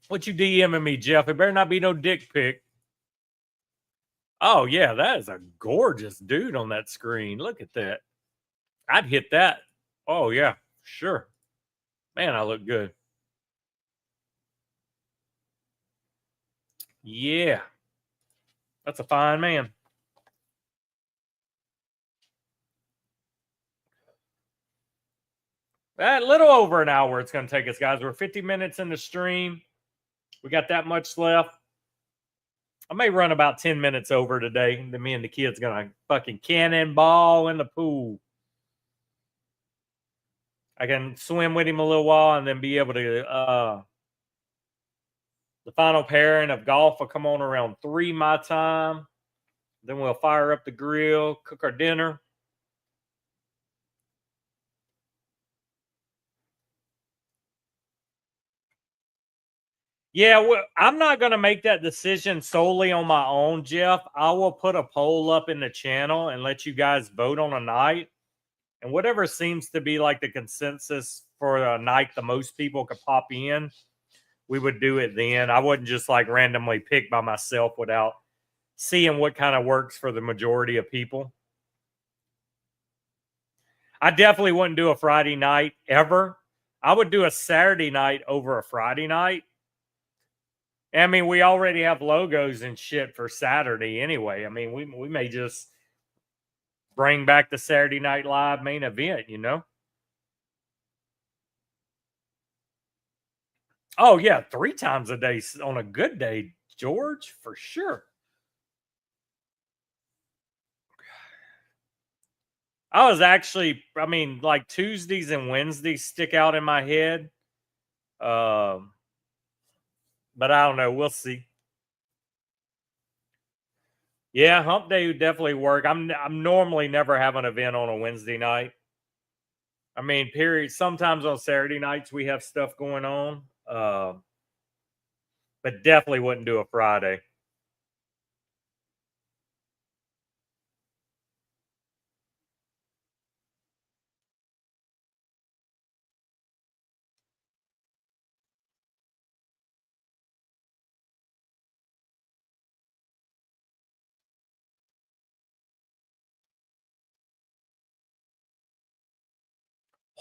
What you DMing me, Jeff? It better not be no dick pic. Oh, yeah, that is a gorgeous dude on that screen. Look at that. I'd hit that. Oh, yeah, sure. Man, I look good. Yeah, that's a fine man. A little over an hour it's going to take us, guys. We're 50 minutes in the stream. We got that much left. I may run about 10 minutes over today. Then me and the kids going to fucking cannonball in the pool. I can swim with him a little while and then be able to the final pairing of golf will come on around 3 my time. Then we'll fire up the grill, cook our dinner. Yeah, well, I'm not going to make that decision solely on my own, Jeff. I will put a poll up in the channel and let you guys vote on a night. And whatever seems to be like the consensus for a night the most people could pop in, we would do it then. I wouldn't just like randomly pick by myself without seeing what kind of works for the majority of people. I definitely wouldn't do a Friday night ever. I would do a Saturday night over a Friday night. I mean, we already have logos and shit for Saturday anyway. I mean, we may just bring back the Saturday Night Live main event, you know? Oh, yeah, 3 times a day on a good day, George, for sure. I was actually, I mean, like Tuesdays and Wednesdays stick out in my head. But I don't know. We'll see. Yeah, hump day would definitely work. I'm normally never have an event on a Wednesday night. I mean, period. Sometimes on Saturday nights we have stuff going on, but definitely wouldn't do a Friday.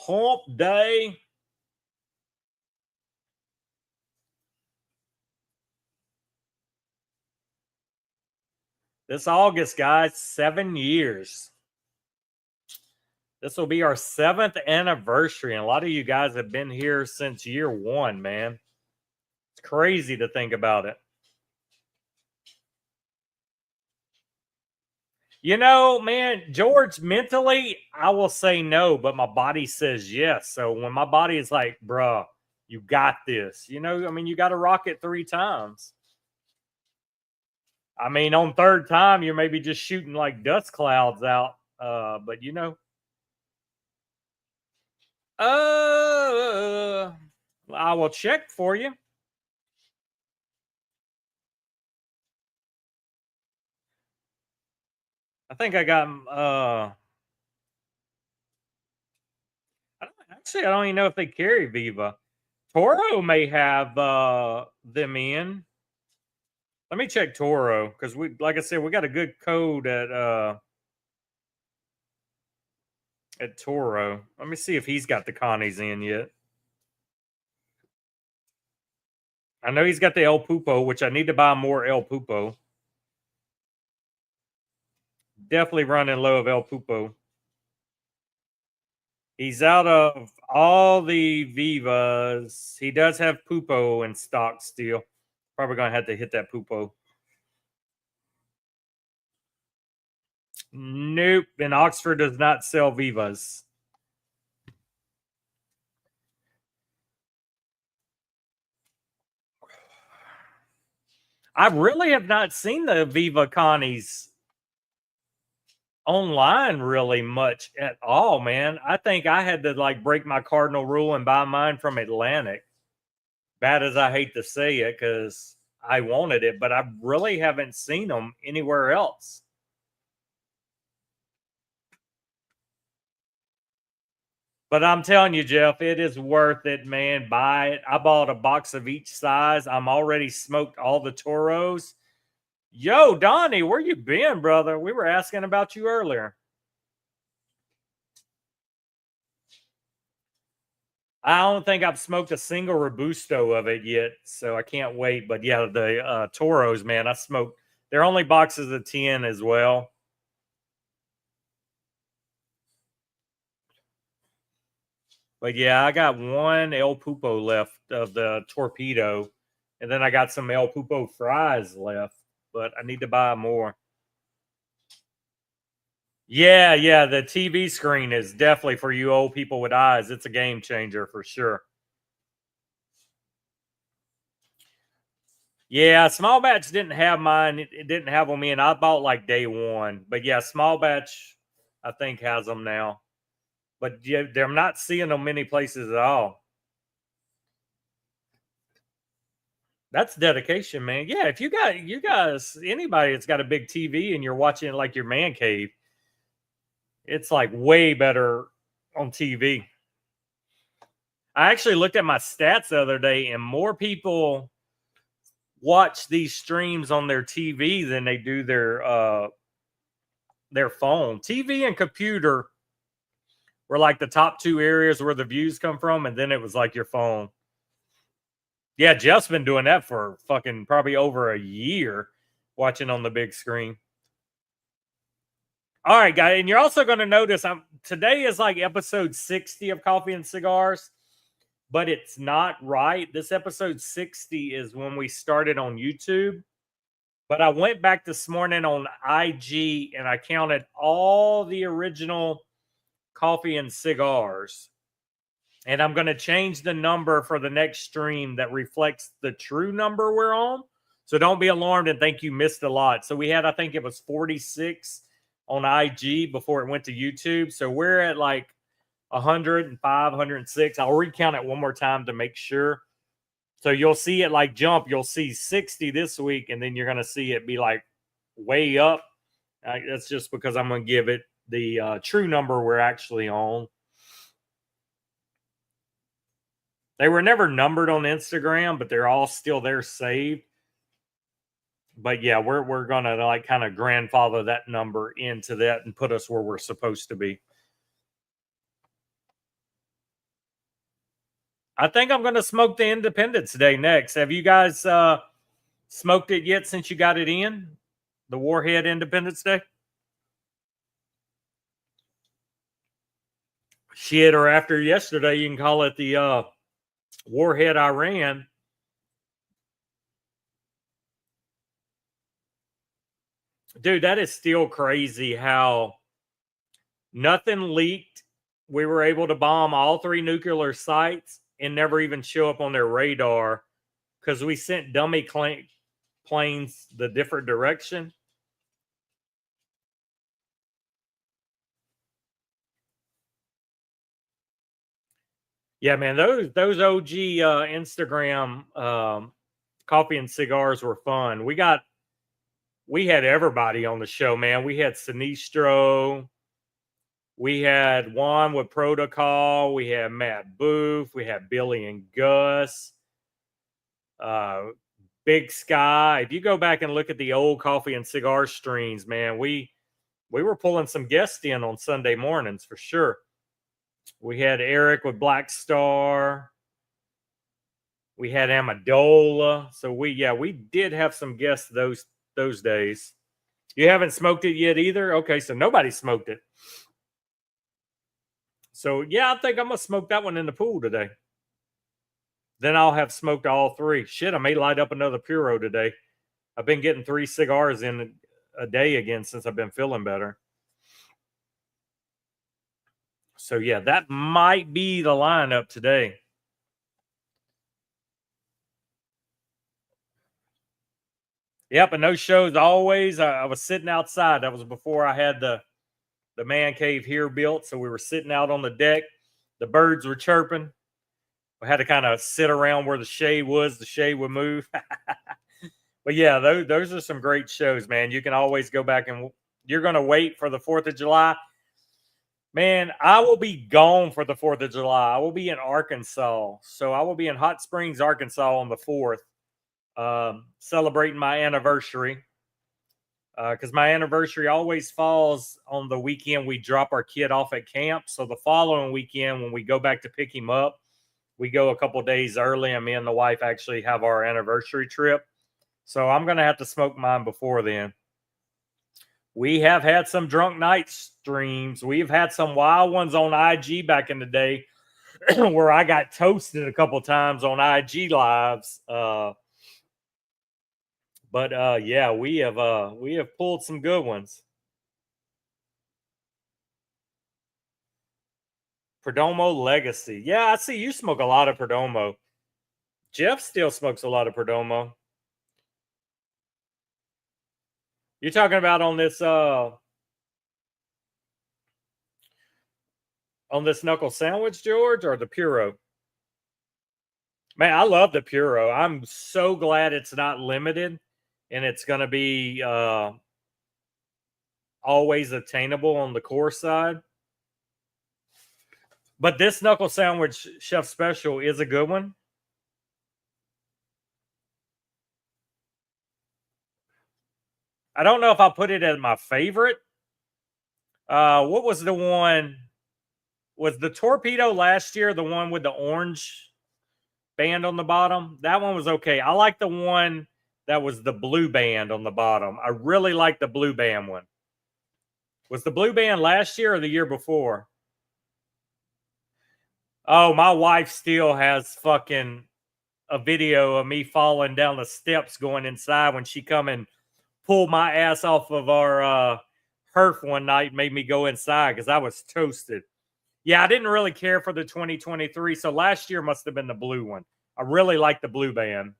Hump day. This August, guys, 7 years. This will be our 7th anniversary. And a lot of you guys have been here since year 1, man. It's crazy to think about it. You know, man, George, mentally, I will say no, but my body says yes. So when my body is like, bruh, you got this, you know, I mean, you got to rock it 3 times. I mean, on 3rd time, you're maybe just shooting like dust clouds out. But you know, I will check for you. I think I got, I don't even know if they carry Viva. Toro may have them in. Let me check Toro because we, like I said, we got a good code at Toro. Let me see if he's got the Connies in yet. I know he's got the El Pupo, which I need to buy more El Pupo. Definitely running low of El Pupo. He's out of all the Vivas. He does have Pupo in stock still. Probably gonna have to hit that Pupo. Nope. And Oxford does not sell Vivas. I really have not seen the Viva Connies online really much at all, man. I think I had to like break my cardinal rule and buy mine from Atlantic. Bad as I hate to say it, because I wanted it, but I really haven't seen them anywhere else. But I'm telling you, Jeff, it is worth it, man. Buy it. I bought a box of each size. I'm already smoked all the Toros. Yo, Donnie, where you been, brother? We were asking about you earlier. I don't think I've smoked a single Robusto of it yet, so I can't wait. But yeah, the Toros, man, I smoked. They're only boxes of 10 as well. But yeah, I got one El Pupo left of the Torpedo, and then I got some El Pupo fries left, but I need to buy more. Yeah, yeah, the TV screen is definitely for you old people with eyes. It's a game changer for sure. Yeah, small batch didn't have mine. It didn't have them in. I bought like day one, but yeah, small batch I think has them now. But yeah, they're not seeing them many places at all. That's dedication, man. Yeah, if you guys, anybody that's got a big TV and you're watching it like your man cave, it's like way better on TV. I actually looked at my stats the other day, and more people watch these streams on their TV than they do their phone. TV and computer were like the top two areas where the views come from, and then it was like your phone. Yeah, Jeff's been doing that for fucking probably over a year, watching on the big screen. All right, guys, and you're also going to notice today is like episode 60 of Coffee and Cigars, but it's not right. This episode 60 is when we started on YouTube. But I went back this morning on IG and I counted all the original Coffee and Cigars. And I'm going to change the number for the next stream that reflects the true number we're on. So don't be alarmed and think you missed a lot. So we had, I think it was 46 on IG before it went to YouTube. So we're at like 105, 106. I'll recount it one more time to make sure. So you'll see it like jump. You'll see 60 this week, and then you're going to see it be like way up. That's just because I'm going to give it the true number we're actually on. They were never numbered on Instagram, but they're all still there saved. But yeah, we're gonna like kind of grandfather that number into that and put us where we're supposed to be. I think I'm gonna smoke the Independence Day next. Have you guys smoked it yet since you got it in? The Warhead Independence Day? Shit, or after yesterday, you can call it the Warhead Iran. Dude, that is still crazy how nothing leaked. We were able to bomb all three nuclear sites and never even show up on their radar because we sent dummy planes the different direction. Yeah, man, those OG Instagram Coffee and Cigars were fun. We had everybody on the show, man. We had Sinistro, we had Juan with Protocol, we had Matt Booth, we had Billy and Gus, Big Sky. If you go back and look at the old Coffee and Cigar streams, man, we were pulling some guests in on Sunday mornings for sure. We had Eric with Black Star. We had Amendola. So we did have some guests those days. You haven't smoked it yet either? Okay, so nobody smoked it. So yeah, I think I'm gonna smoke that one in the pool today. Then I'll have smoked all three. Shit, I may light up another Puro today. I've been getting 3 cigars in a day again since I've been feeling better. So yeah, that might be the lineup today. Yep, and those shows always. I was sitting outside. That was before I had the man cave here built, so we were sitting out on the deck. The birds were chirping. We had to kind of sit around where the shade was. The shade would move. But yeah, those are some great shows, man. You can always go back and you're going to wait for the 4th of July. Man, I will be gone for the 4th of July. I will be in Arkansas. So I will be in Hot Springs, Arkansas on the 4th, celebrating my anniversary. because my anniversary always falls on the weekend we drop our kid off at camp. So the following weekend, when we go back to pick him up, we go a couple days early, and me and the wife actually have our anniversary trip. So I'm going to have to smoke mine before then. We have had some drunk night streams. We've had some wild ones on IG back in the day where I got toasted a couple times on IG lives. But yeah, we have pulled some good ones. Perdomo Legacy. Yeah, I see you smoke a lot of Perdomo. Jeff still smokes a lot of Perdomo. You're talking about on this knuckle sandwich, George, or the Puro? Man, I love the Puro. I'm so glad it's not limited and it's going to be always attainable on the core side. But this knuckle sandwich chef special is a good one. I don't know if I'll put it as my favorite. What was the one? Was the Torpedo last year the one with the orange band on the bottom? That one was okay. I like the one that was the blue band on the bottom. I really like the blue band one. Was the blue band last year or the year before? Oh, my wife still has fucking a video of me falling down the steps going inside when she come and pulled my ass off of our herf one night and made me go inside because I was toasted. Yeah, I didn't really care for the 2023, so last year must have been the blue one. I really like the blue band.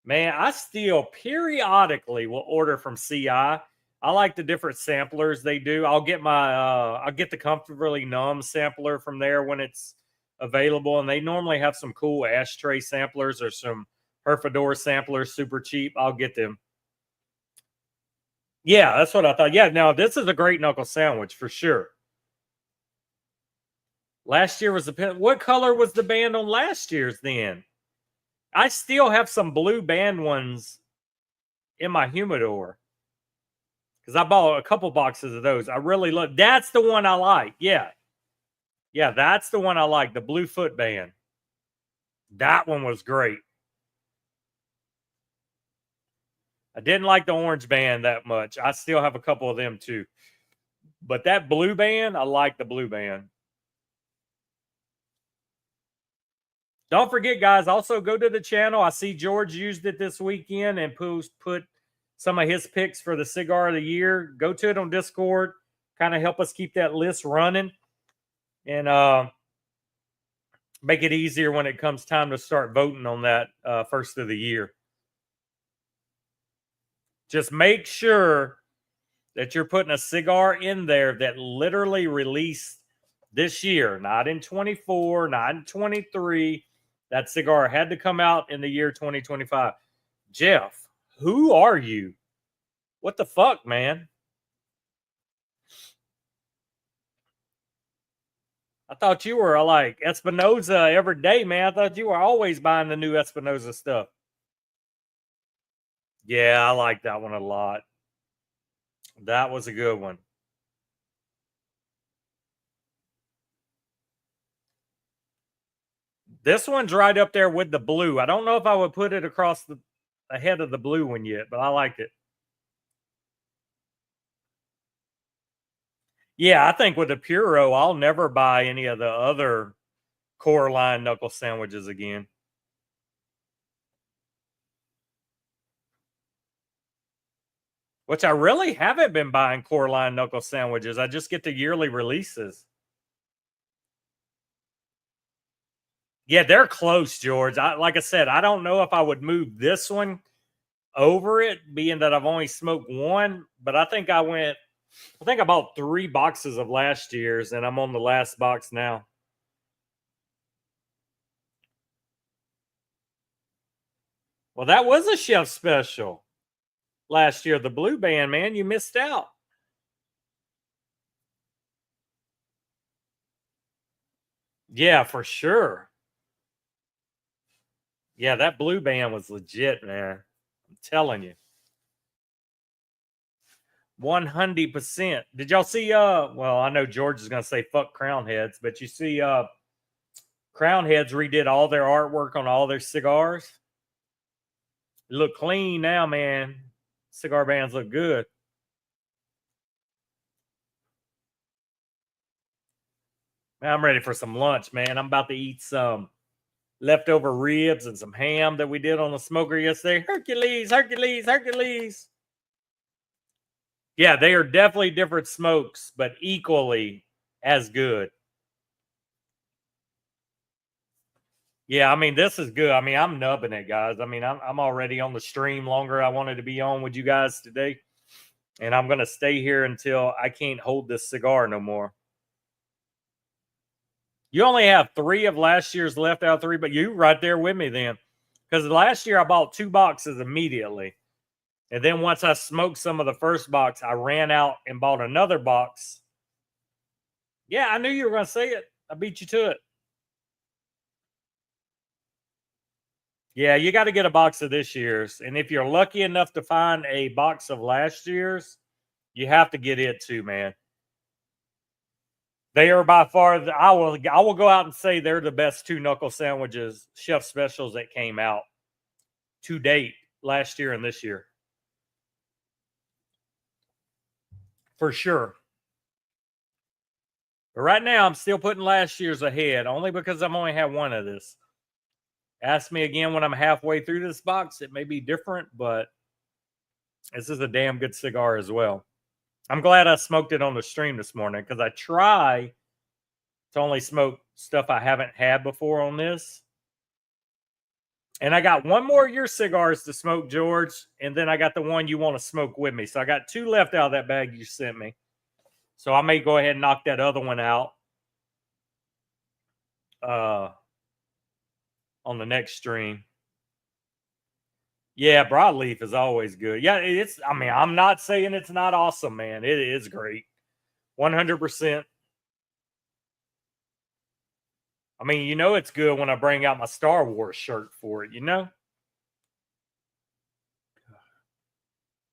Man, I still periodically will order from CI. I like the different samplers they do. I'll get the Comfortably Numb sampler from there when it's available, and they normally have some cool ashtray samplers or some Herfador samplers, super cheap. I'll get them. Yeah, that's what I thought. Yeah, now this is a great knuckle sandwich for sure. Last year was the what color was the band on last year's then? I still have some blue band ones in my humidor because I bought a couple boxes of those. I really love. That's the one I like. Yeah, yeah, that's the one I like. The blue foot band. That one was great. I didn't like the orange band that much. I still have a couple of them too. But that blue band, I like the blue band. Don't forget, guys, also go to the channel. I see George used it this weekend and put some of his picks for the cigar of the year. Go to it on Discord. Kind of help us keep that list running and make it easier when it comes time to start voting on that first of the year. Just make sure that you're putting a cigar in there that literally released this year, not in 24, not in 23. That cigar had to come out in the year 2025. Jeff, who are you? What the fuck, man? I thought you were like Espinosa every day, man. I thought you were always buying the new Espinosa stuff. Yeah, I like that one a lot. That was a good one. This one's right up there with the blue. I don't know if I would put it across the ahead of the blue one yet, but I like it. Yeah, I think with the Puro, I'll never buy any of the other core line knuckle sandwiches again. Which I really haven't been buying core line knuckle sandwiches. I just get the yearly releases. Yeah, they're close, George. Like I said, I don't know if I would move this one over it, being that I've only smoked one, but I think I bought 3 boxes of last year's and I'm on the last box now. Well, that was a chef special last year. The blue band, man, you missed out. Yeah, for sure. Yeah, that blue band was legit, man. I'm telling you. 100%. Did y'all see well, I know George is gonna say fuck Crown Heads, but you see Crown Heads redid all their artwork on all their cigars. It look clean now, man. Cigar bands look good. Man, I'm ready for some lunch, man. I'm about to eat some leftover ribs and some ham that we did on the smoker yesterday. Hercules, Hercules, Hercules. Yeah, they are definitely different smokes, but equally as good. Yeah, I mean, this is good. I mean, I'm nubbing it, guys. I mean, I'm already on the stream longer. I wanted to be on with you guys today, and I'm gonna stay here until I can't hold this cigar no more. You only have 3 of last year's left out of 3, but you right there with me then, because last year I bought 2 boxes immediately, and then once I smoked some of the first box, I ran out and bought another box. Yeah, I knew you were gonna say it. I beat you to it. Yeah, you got to get a box of this year's. And if you're lucky enough to find a box of last year's, you have to get it too, man. They are by far, I will go out and say they're the best 2 knuckle sandwiches, chef specials that came out to date last year and this year. For sure. But right now, I'm still putting last year's ahead, only because I'm only have one of this. Ask me again when I'm halfway through this box. It may be different, but this is a damn good cigar as well. I'm glad I smoked it on the stream this morning because I try to only smoke stuff I haven't had before on this. And I got one more of your cigars to smoke, George, and then I got the one you want to smoke with me. So I got 2 left out of that bag you sent me. So I may go ahead and knock that other one out on the next stream. Yeah, broadleaf is always good. Yeah, it's, I mean, I'm not saying it's not awesome, man. It is great. 100%. I mean, you know it's good when I bring out my Star Wars shirt for it, you know?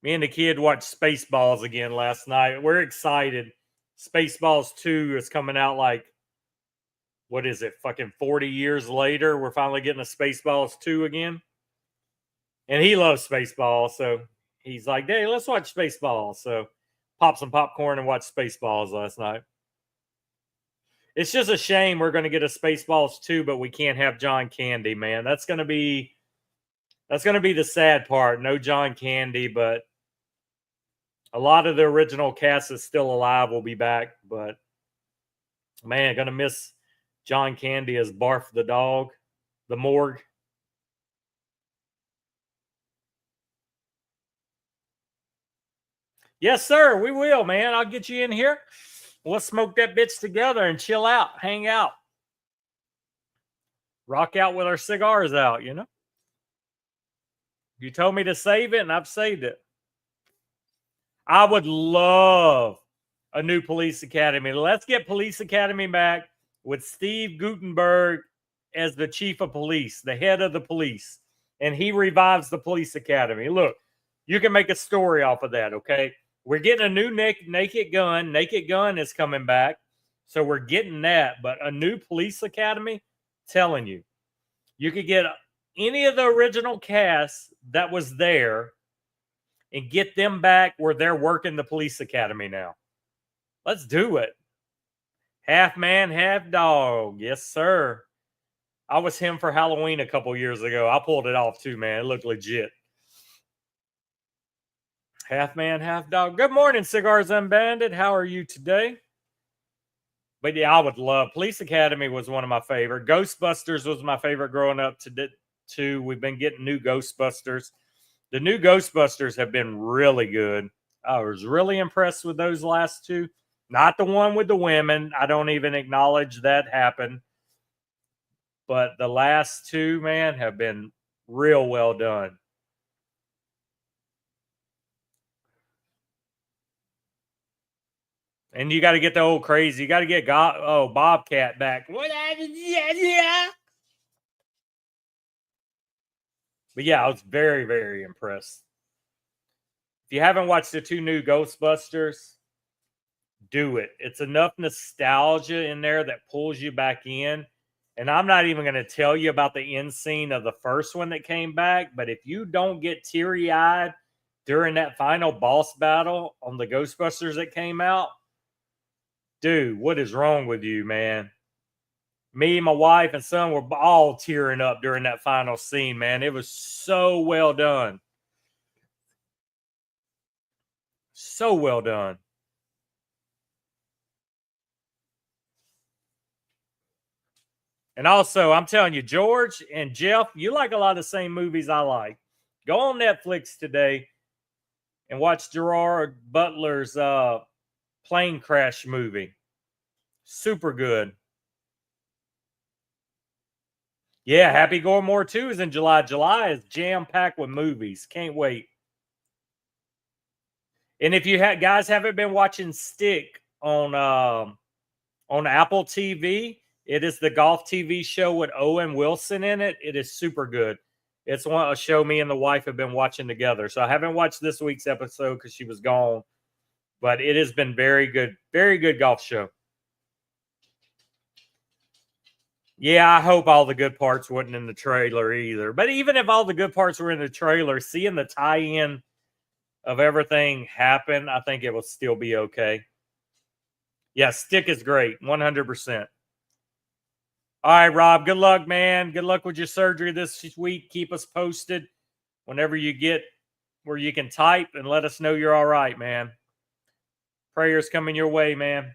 Me and the kid watched Spaceballs again last night. We're excited. Spaceballs 2 is coming out like, what is it, fucking 40 years later? We're finally getting a Spaceballs 2 again. And he loves Spaceballs, so he's like, hey, let's watch Spaceballs. So pop some popcorn and watch Spaceballs last night. It's just a shame we're going to get a Spaceballs 2, but we can't have John Candy, man. That's going to be the sad part. No John Candy, but a lot of the original cast is still alive. Will be back, but man, gonna miss John Candy as Barf the dog, the morgue. Yes, sir. We will, man. I'll get you in here. We'll smoke that bitch together and chill out, hang out, rock out with our cigars out. You know, you told me to save it, and I've saved it. I would love a new Police Academy. Let's get Police Academy back with Steve Gutenberg as the chief of police, the head of the police, and he revives the Police Academy. Look, you can make a story off of that, okay? We're getting a new Naked Gun. Naked Gun is coming back, so we're getting that. But a new Police Academy, telling you, you could get any of the original cast that was there and get them back where they're working the Police Academy now. Let's do it. Half man, half dog. Yes, sir. I was him for Halloween a couple years ago. I pulled it off too, man. It looked legit. Half man, half dog. Good morning, Cigars Unbanded. How are you today? But yeah, I would love Police Academy was one of my favorite. Ghostbusters was my favorite growing up too. We've been getting new Ghostbusters. The new Ghostbusters have been really good. I was really impressed with those last 2. Not the one with the women. I don't even acknowledge that happened. But the last 2, man, have been real well done. And you got to get the old crazy. You got to get Bobcat back. What? Yeah. But yeah, I was very, very impressed. If you haven't watched the 2 new Ghostbusters, do it. It's enough nostalgia in there that pulls you back in. And I'm not even going to tell you about the end scene of the first one that came back, but if you don't get teary eyed during that final boss battle on the Ghostbusters that came out, dude, what is wrong with you, man? Me, my wife, and son were all tearing up during that final scene, man. It was so well done. So well done. And also, I'm telling you, George and Jeff, you like a lot of the same movies I like. Go on Netflix today and watch Gerard Butler's plane crash movie. Super good. Yeah, Happy Gilmore 2 is in July. July is jam packed with movies. Can't wait. And if you guys haven't been watching Stick on Apple TV, it is the golf TV show with Owen Wilson in it. It is super good. It's a show me and the wife have been watching together. So I haven't watched this week's episode because she was gone, but it has been very good golf show. Yeah, I hope all the good parts wasn't in the trailer either. But even if all the good parts were in the trailer, seeing the tie-in of everything happen, I think it will still be okay. Yeah, Stick is great, 100%. All right, Rob, good luck, man. Good luck with your surgery this week. Keep us posted whenever you get where you can type and let us know you're all right, man. Prayers coming your way, man.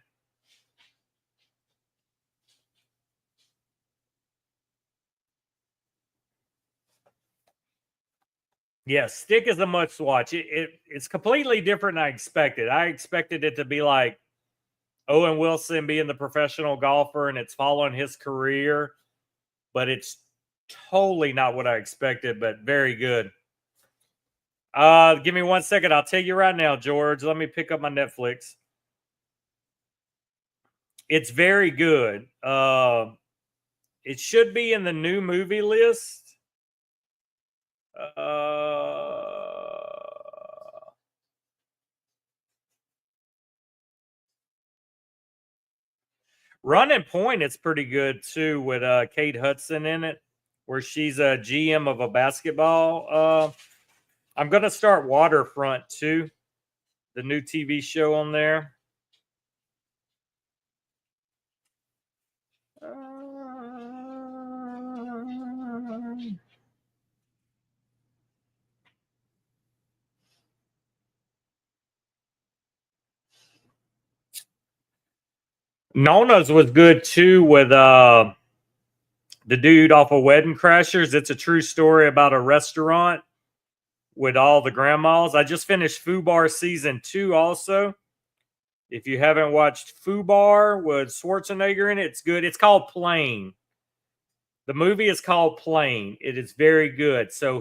Yeah, Stick is a must watch. It's completely different than I expected. I expected it to be like Owen Wilson being the professional golfer and it's following his career, but it's totally not what I expected, but very good. Give me 1 second. I'll tell you right now, George. Let me pick up my Netflix. It's very good. It should be in the new movie list. Running Point, it's pretty good too with Kate Hudson in it, where she's a GM of a basketball. I'm gonna start Waterfront too, the new TV show on there. Nona's was good too with the dude off of Wedding Crashers. It's a true story about a restaurant with all the grandmas. I just finished Fubar season 2 also. If you haven't watched Fubar with Schwarzenegger in it, it's good. It's called Plane. The movie is called Plane. It is very good. So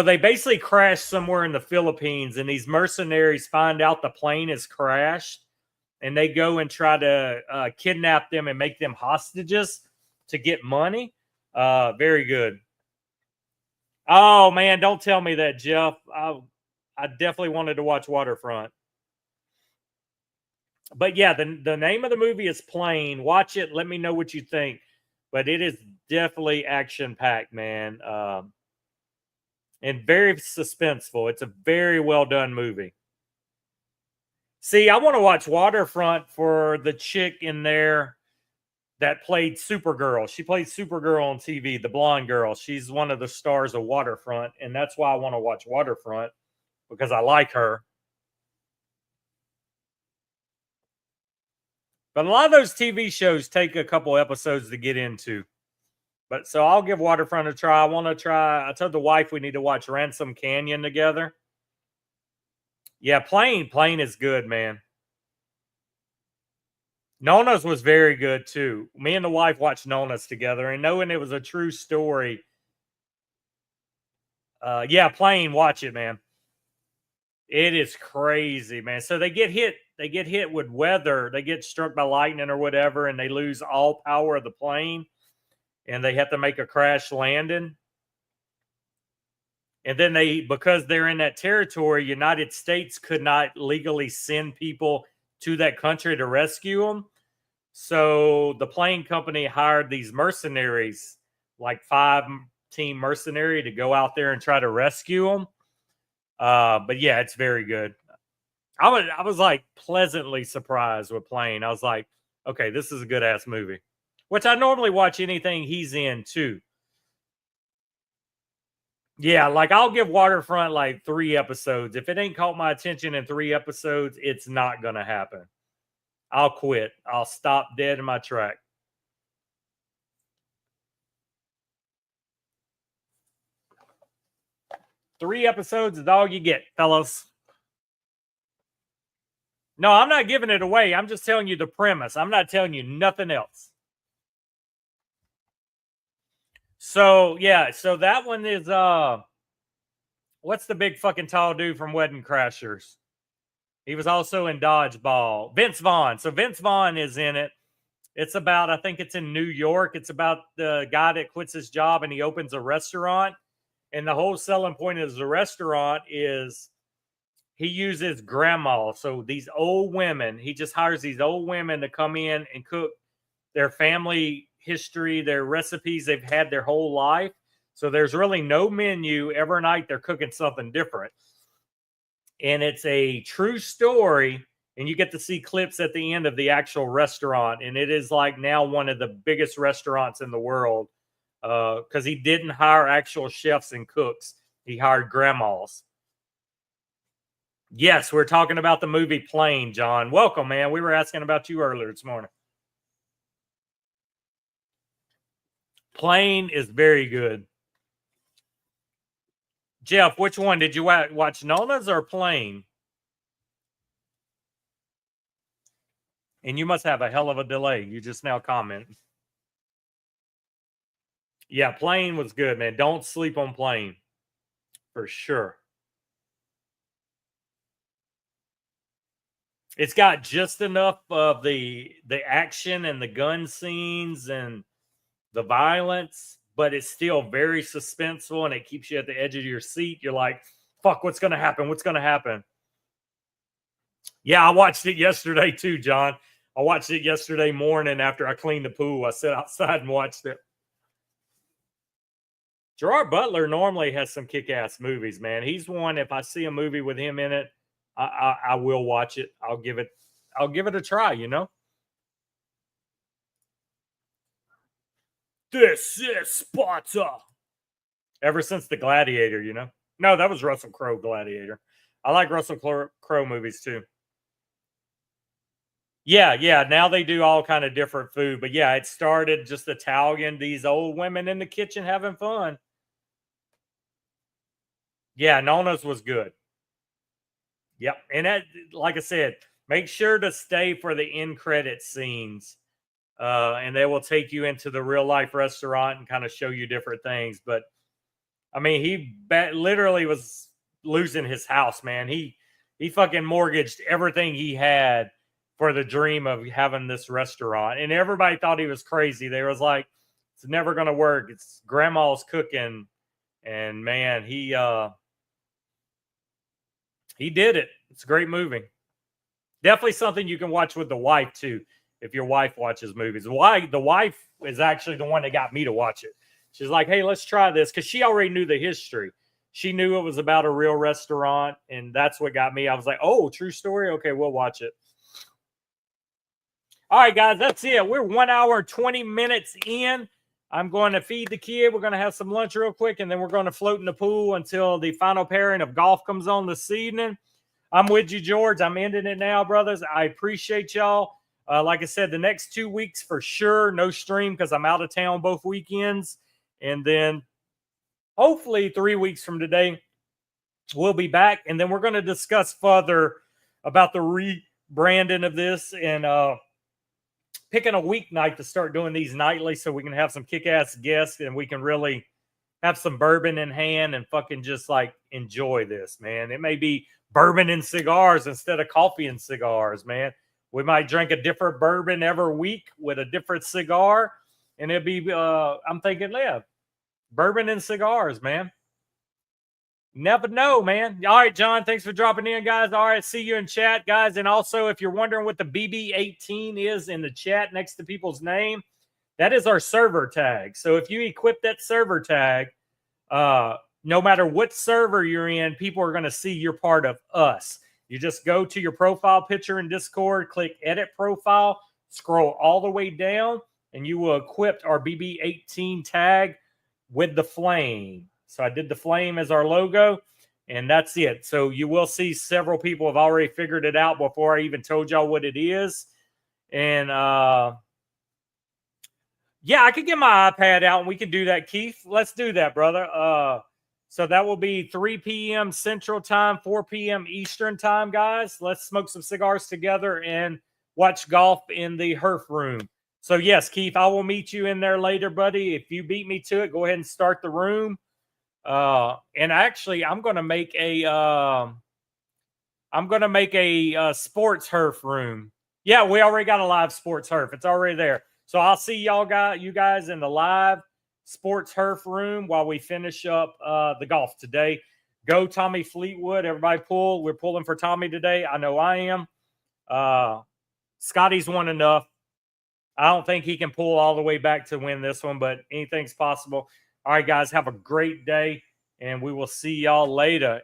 they basically crash somewhere in the Philippines, and these mercenaries find out the plane has crashed, and they go and try to kidnap them and make them hostages to get money. Very good. Oh man, don't tell me that, Jeff. I definitely wanted to watch Waterfront. But yeah, the name of the movie is Plane. Watch it. Let me know what you think. But it is definitely action packed, man, and very suspenseful. It's a very well done movie. See, I want to watch Waterfront for the chick in there that played Supergirl. She played Supergirl on TV, the blonde girl. She's one of the stars of Waterfront, and that's why I want to watch Waterfront because I like her. But a lot of those TV shows take a couple episodes to get into. But so I'll give Waterfront a try. I told the wife we need to watch Ransom Canyon together. Yeah, Plane is good, man. Nona's was very good too. Me and the wife watched Nona's together, and knowing it was a true story. Yeah, Plane, watch it, man. It is crazy, man. So they get hit with weather. They get struck by lightning or whatever, and they lose all power of the plane, and they have to make a crash landing. And then because they're in that territory, United States could not legally send people to that country to rescue them. So the plane company hired these mercenaries, like 5-team mercenary, to go out there and try to rescue them. But yeah, it's very good. I was like pleasantly surprised with Plane. I was like, okay, this is a good ass movie. Which I normally watch anything he's in too. Yeah, like I'll give Waterfront like 3 episodes. If it ain't caught my attention in 3 episodes, it's not gonna happen. I'll quit. I'll stop dead in my track. Three episodes is all you get, fellas. No, I'm not giving it away. I'm just telling you the premise. I'm not telling you nothing else. So yeah, so that one is what's the big fucking tall dude from Wedding Crashers? He was also in Dodgeball. Vince Vaughn. So Vince Vaughn is in it. It's about, I think it's in New York. It's about the guy that quits his job and he opens a restaurant. And the whole selling point of the restaurant is he uses grandma. So these old women, he just hires these old women to come in and cook their family history, their recipes they've had their whole life. So there's really no menu. Every night they're cooking something different. And it's a true story. And you get to see clips at the end of the actual restaurant. And it is like now one of the biggest restaurants in the world because he didn't hire actual chefs and cooks. He hired grandmas. Yes, we're talking about the movie Plane, John. Welcome, man. We were asking about you earlier this morning. Plane is very good. Jeff, which one did you watch, Nona's or Plane? And you must have a hell of a delay. You just now comment. Yeah, Plane was good, man. Don't sleep on Plane. For sure. It's got just enough of the action and the gun scenes and the violence, but it's still very suspenseful and it keeps you at the edge of your seat. You're like, fuck, what's going to happen? What's going to happen? Yeah, I watched it yesterday too, John. I watched it yesterday morning after I cleaned the pool. I sat outside and watched it. Gerard Butler normally has some kick-ass movies, man. He's one, if I see a movie with him in it, I will watch it. I'll give it a try, you know? This is Sparta. Ever since The Gladiator, you know? No, that was Russell Crowe Gladiator. I like Russell Crowe movies too. Yeah. Now they do all kind of different food. But yeah, it started just Italian, these old women in the kitchen having fun. Yeah, Nona's was good. Yep. And that, like I said, make sure to stay for the end credit scenes. And they will take you into the real life restaurant and kind of show you different things. But I mean, he literally was losing his house, man. He fucking mortgaged everything he had for the dream of having this restaurant. And everybody thought he was crazy. They was like, it's never going to work. It's grandma's cooking. And man, he did it. It's a great movie. Definitely something you can watch with the wife too. If your wife watches movies, why the wife is actually the one that got me to watch it. She's like, hey, let's try this. Because she already knew the history. She knew it was about a real restaurant. And that's what got me. I was like, oh, true story. Okay, we'll watch it. All right, guys, that's it. We're 1 hour and 20 minutes in. I'm going to feed the kid. We're going to have some lunch real quick. And then we're going to float in the pool until the final pairing of golf comes on this evening. I'm with you, George. I'm ending it now, brothers. I appreciate y'all. Like I said, the next 2 weeks for sure, no stream because I'm out of town both weekends. And then hopefully 3 weeks from today, we'll be back. And then we're going to discuss further about the rebranding of this and picking a weeknight to start doing these nightly so we can have some kick-ass guests and we can really have some bourbon in hand and fucking just like enjoy this, man. It may be bourbon and cigars instead of coffee and cigars, man. We might drink a different bourbon every week with a different cigar. And it'll be, I'm thinking, yeah, bourbon and cigars, man. Never know, man. All right, John, thanks for dropping in, guys. All right, see you in chat, guys. And also, if you're wondering what the BB18 is in the chat next to people's name, that is our server tag. So if you equip that server tag, no matter what server you're in, people are going to see you're part of us. You just go to your profile picture in Discord, click edit profile, scroll all the way down, and you will equip our BB18 tag with the flame. So I did the flame as our logo, and that's it. So you will see several people have already figured it out before I even told y'all what it is. And yeah, I could get my iPad out and we can do that, Keith. Let's do that, brother. So that will be 3 p.m. Central Time, 4 p.m. Eastern Time, guys. Let's smoke some cigars together and watch golf in the Herf room. So yes, Keith, I will meet you in there later, buddy. If you beat me to it, go ahead and start the room. And actually, I'm going to make a sports Herf room. Yeah, we already got a live sports Herf. It's already there. So I'll see you guys in the live sports Herf room while we finish up the golf today. Go Tommy Fleetwood. Everybody pull. We're pulling for Tommy today. I know I am. Scotty's won enough. I don't think he can pull all the way back to win this one, but anything's possible. All right, guys, have a great day, and we will see y'all later.